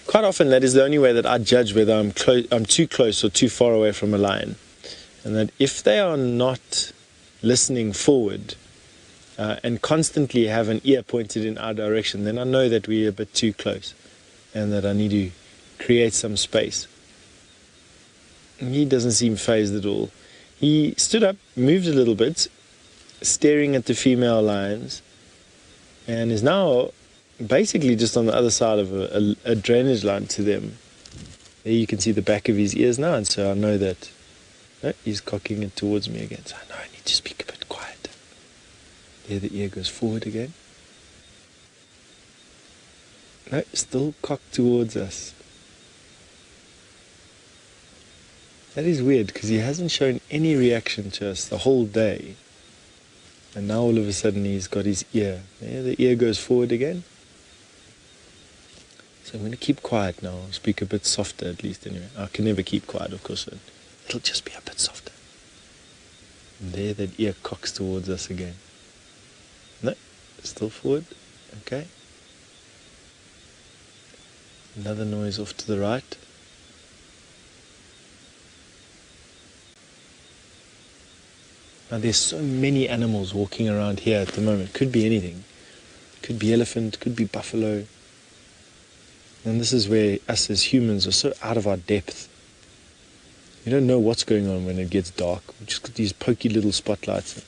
Quite often that is the only way that I judge whether I'm too close or too far away from a lion. And that if they are not listening forward and constantly have an ear pointed in our direction, then I know that we're a bit too close and that I need to create some space. And he doesn't seem fazed at all. He stood up, moved a little bit, staring at the female lions, and is now basically just on the other side of a drainage line to them. There you can see the back of his ears now, and so I know that he's cocking it towards me again. So I know I need to speak a bit quiet. There the ear goes forward again. No, still cocked towards us. That is weird because he hasn't shown any reaction to us the whole day. And now all of a sudden he's got his ear. There the ear goes forward again. So I'm going to keep quiet now. I'll speak a bit softer at least anyway. I can never keep quiet, of course. It'll just be a bit softer. And there that ear cocks towards us again. No, still forward. Okay. Another noise off to the right. Now there's so many animals walking around here at the moment. Could be anything. Could be elephant, could be buffalo. And this is where us as humans are so out of our depth. You don't know what's going on when it gets dark. We just got these pokey little spotlights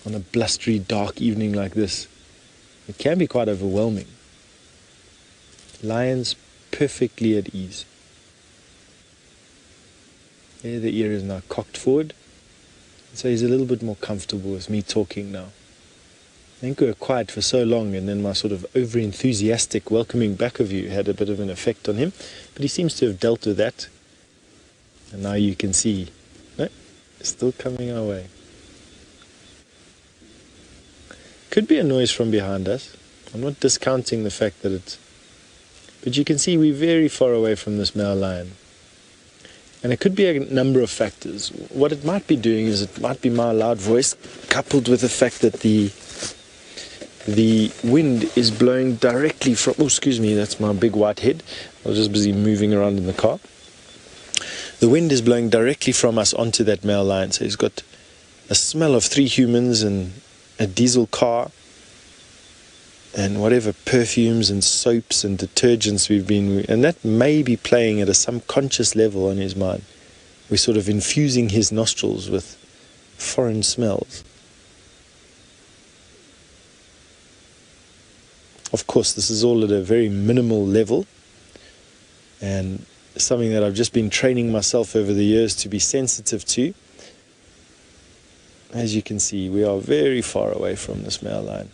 on a blustery dark evening like this. It can be quite overwhelming. Lions perfectly at ease. There the ear is now cocked forward. So he's a little bit more comfortable with me talking now. I think we were quiet for so long, and then my sort of over-enthusiastic welcoming back of you had a bit of an effect on him. But he seems to have dealt with that. And now you can see, no, still coming our way. Could be a noise from behind us. I'm not discounting the fact that it's... But you can see we're very far away from this male lion. And it could be a number of factors. What it might be doing is it might be my loud voice coupled with the fact that the wind is blowing directly from... Oh, excuse me, that's my big white head. I was just busy moving around in the car. The wind is blowing directly from us onto that male lion. So he's got a smell of 3 humans and a diesel car and whatever perfumes and soaps and detergents we've been... And that may be playing at a subconscious level on his mind. We're sort of infusing his nostrils with foreign smells. Of course, this is all at a very minimal level, and something that I've just been training myself over the years to be sensitive to. As you can see, we are very far away from this male lion.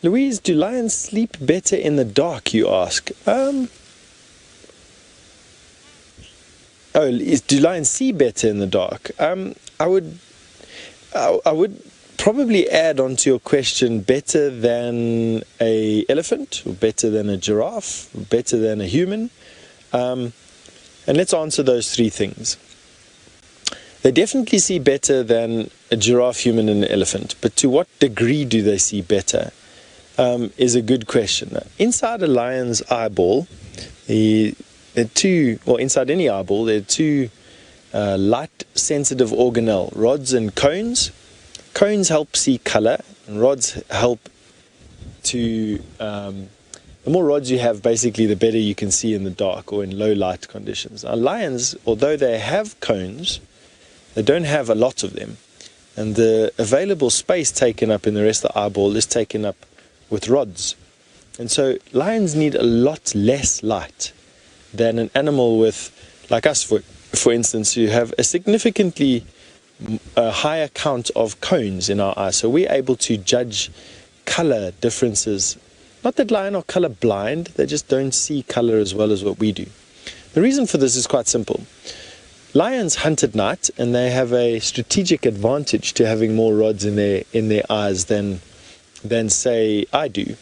Louise, do lions sleep better in the dark, you ask? Do lions see better in the dark? I would probably add on to your question, better than a elephant, or better than a giraffe, or better than a human. And let's answer those three things. They definitely see better than a giraffe, human, and an elephant. But to what degree do they see better is a good question. Inside a lion's eyeball, inside any eyeball, there are two light-sensitive organelle, rods and cones. Cones help see color, and rods help to... the more rods you have, basically, the better you can see in the dark or in low light conditions. Now, lions, although they have cones, they don't have a lot of them. And the available space taken up in the rest of the eyeball is taken up with rods. And so lions need a lot less light than an animal with, like us, for instance, who have a significantly higher count of cones in our eyes. So we're able to judge color differences. Not that lions are color blind, they just don't see color as well as what we do. The reason for this is quite simple. Lions hunt at night, and they have a strategic advantage to having more rods in their eyes than say I do.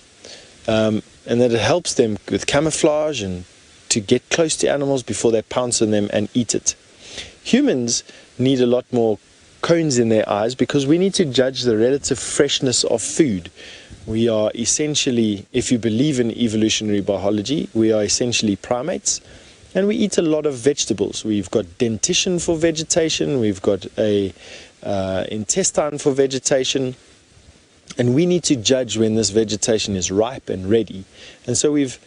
And that it helps them with camouflage and to get close to animals before they pounce on them and eat it. Humans need a lot more cones in their eyes because we need to judge the relative freshness of food. We are essentially, if you believe in evolutionary biology, we are essentially primates, and we eat a lot of vegetables. We've got dentition for vegetation, we've got a intestine for vegetation, and we need to judge when this vegetation is ripe and ready. And so we've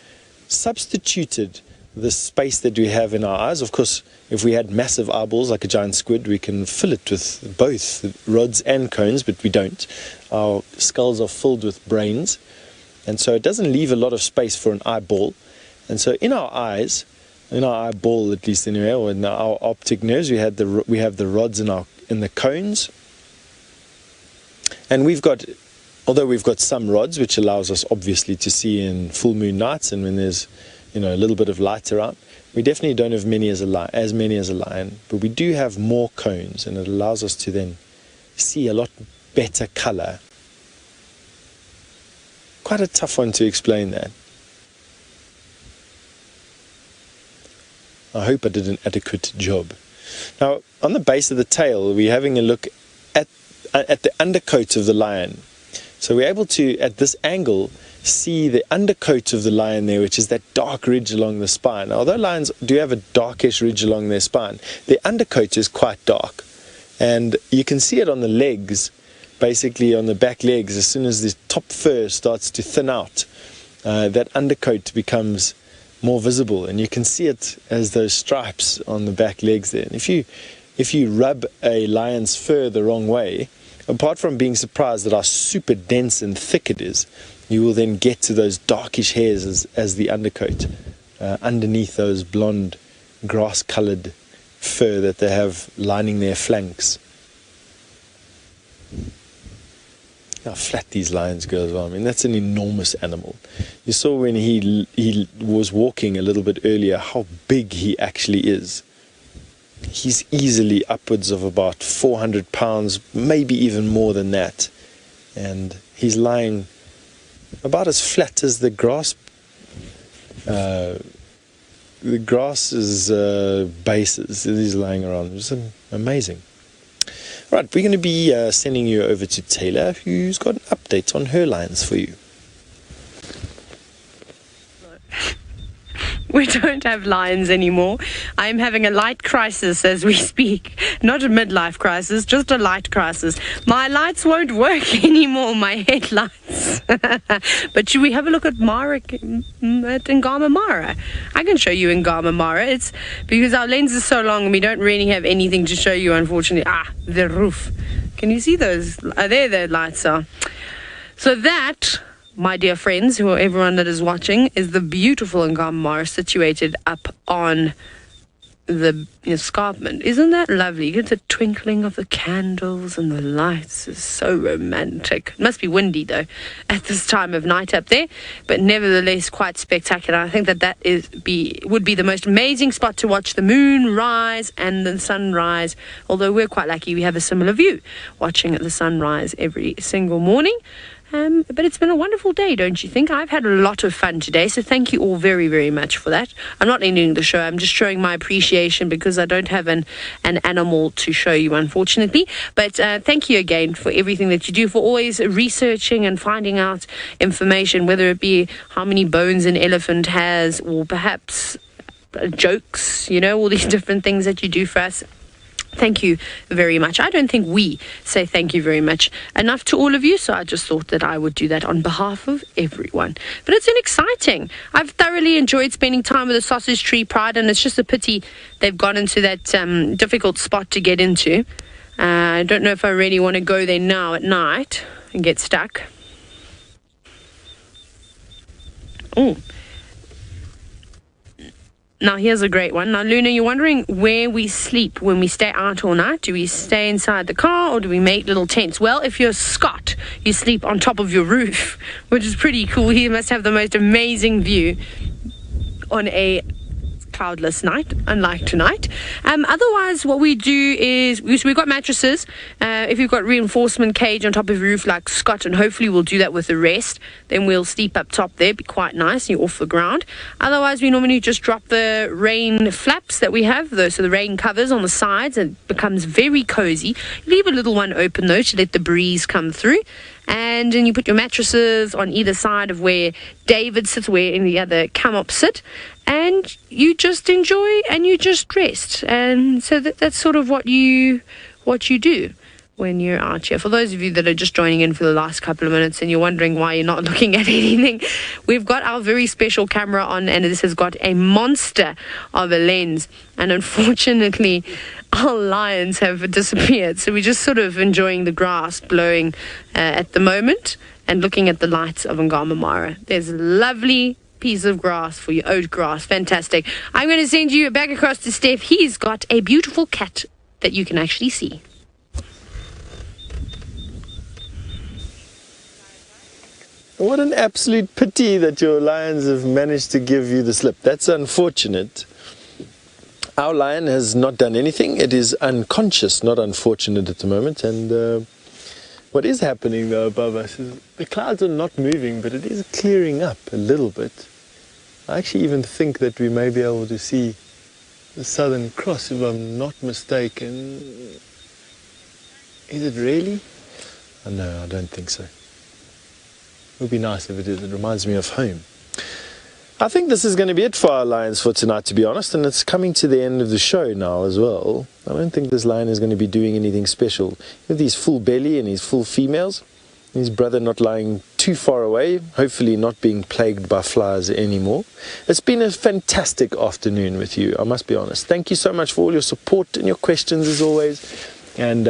substituted the space that we have in our eyes. Of course, if we had massive eyeballs like a giant squid, we can fill it with both rods and cones, but we don't. Our skulls are filled with brains, and so it doesn't leave a lot of space for an eyeball. And so in our eyes, in our eyeball at least anyway, or in our optic nerves, we have the rods in the cones, and although we've got some rods, which allows us obviously to see in full moon nights and when there's a little bit of light around, we definitely don't have as many as a lion, but we do have more cones, and it allows us to then see a lot better color. Quite a tough one to explain that. I hope I did an adequate job. Now, on the base of the tail, we're having a look at the undercoat of the lion. So we're able to, at this angle, see the undercoat of the lion there, which is that dark ridge along the spine. Now, although lions do have a darkish ridge along their spine, their undercoat is quite dark. And you can see it on the legs, basically on the back legs. As soon as the top fur starts to thin out, that undercoat becomes more visible, and you can see it as those stripes on the back legs there. And if you rub a lion's fur the wrong way, apart from being surprised at how super dense and thick it is, you will then get to those darkish hairs as the undercoat, underneath those blonde, grass-colored fur that they have lining their flanks. How flat these lions go as well. I mean, that's an enormous animal. You saw when he was walking a little bit earlier how big he actually is. He's easily upwards of about 400 pounds, maybe even more than that. And he's lying about as flat as the grass. The grass's bases. He's lying around. It's amazing. Right, we're going to be sending you over to Taylor, who's got an update on her lions for you. We don't have lions anymore. I'm having a light crisis as we speak. not a midlife crisis, just a light crisis. My lights won't work anymore, my headlights. But should we have a look at Mara, at Angama Mara? I can show you Angama Mara. It's because our lens is so long and we don't really have anything to show you, unfortunately. The roof. Can you see those? There the lights are. So that, my dear friends, who are everyone that is watching, is the beautiful Angama Mara situated up on the escarpment. Isn't that lovely? You get the twinkling of the candles and the lights. It's so romantic. It must be windy though at this time of night up there, but nevertheless quite spectacular. I think that would be the most amazing spot to watch the moon rise and the sunrise, although we're quite lucky we have a similar view watching the sunrise every single morning. But it's been a wonderful day, don't you think? I've had a lot of fun today, so thank you all very, very much for that. I'm not ending the show. I'm just showing my appreciation because I don't have an animal to show you, unfortunately. But thank you again for everything that you do, for always researching and finding out information, whether it be how many bones an elephant has or perhaps jokes, all these different things that you do for us. Thank you very much. I don't think we say thank you very much enough to all of you, so I just thought that I would do that on behalf of everyone. But it's been exciting. I've thoroughly enjoyed spending time with the Sausage Tree Pride, and it's just a pity they've gone into that difficult spot to get into. I don't know if I really want to go there now at night and get stuck. Oh. Now, here's a great one. Now, Luna, you're wondering where we sleep when we stay out all night. Do we stay inside the car or do we make little tents? Well, if you're Scott, you sleep on top of your roof, which is pretty cool. He must have the most amazing view on a cloudless night, unlike tonight. Otherwise, what we do is we've got mattresses. If you've got reinforcement cage on top of your roof like Scott, and hopefully we'll do that with the rest, then we'll sleep up top there. Be quite nice. You're off the ground. Otherwise, we normally just drop the rain flaps that we have, so the rain covers on the sides, and it becomes very cozy. Leave a little one open though to let the breeze come through. And then you put your mattresses on either side of where David sits, where in the other come-up sit, and you just enjoy and you just rest. And so that's sort of what you do when you're out here. For those of you that are just joining in for the last couple of minutes and you're wondering why you're not looking at anything, we've got our very special camera on, and this has got a monster of a lens, and unfortunately our lions have disappeared, so we're just sort of enjoying the grass blowing at the moment and looking at the lights of Angama Mara. There's a lovely piece of grass for you, oat grass, fantastic. I'm going to send you back across to Steph. He's got a beautiful cat that you can actually see. What an absolute pity that your lions have managed to give you the slip. That's unfortunate. Our lion has not done anything. It is unconscious, not unfortunate at the moment. And what is happening though above us is the clouds are not moving, but it is clearing up a little bit. I actually even think that we may be able to see the Southern Cross, if I'm not mistaken. Is it really? Oh, no, I don't think so. It would be nice if it is. It reminds me of home. I think this is going to be it for our lions for tonight, to be honest, and it's coming to the end of the show now as well. I don't think this lion is going to be doing anything special. With his full belly and his full females, his brother not lying too far away, hopefully not being plagued by flies anymore. It's been a fantastic afternoon with you, I must be honest. Thank you so much for all your support and your questions as always. And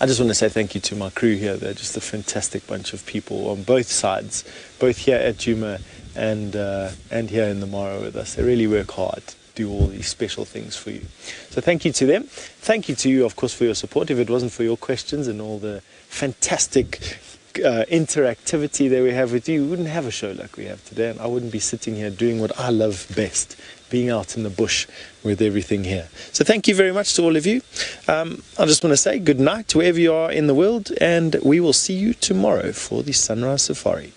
I just want to say thank you to my crew here. They're just a fantastic bunch of people on both sides, both here at Djuma and here in the Mara with us. They really work hard to do all these special things for you. So thank you to them. Thank you to you, of course, for your support. If it wasn't for your questions and all the fantastic interactivity that we have with you, we wouldn't have a show like we have today, and I wouldn't be sitting here doing what I love best, being out in the bush with everything here. So thank you very much to all of you. I just want to say good night wherever you are in the world, and we will see you tomorrow for the Sunrise Safari.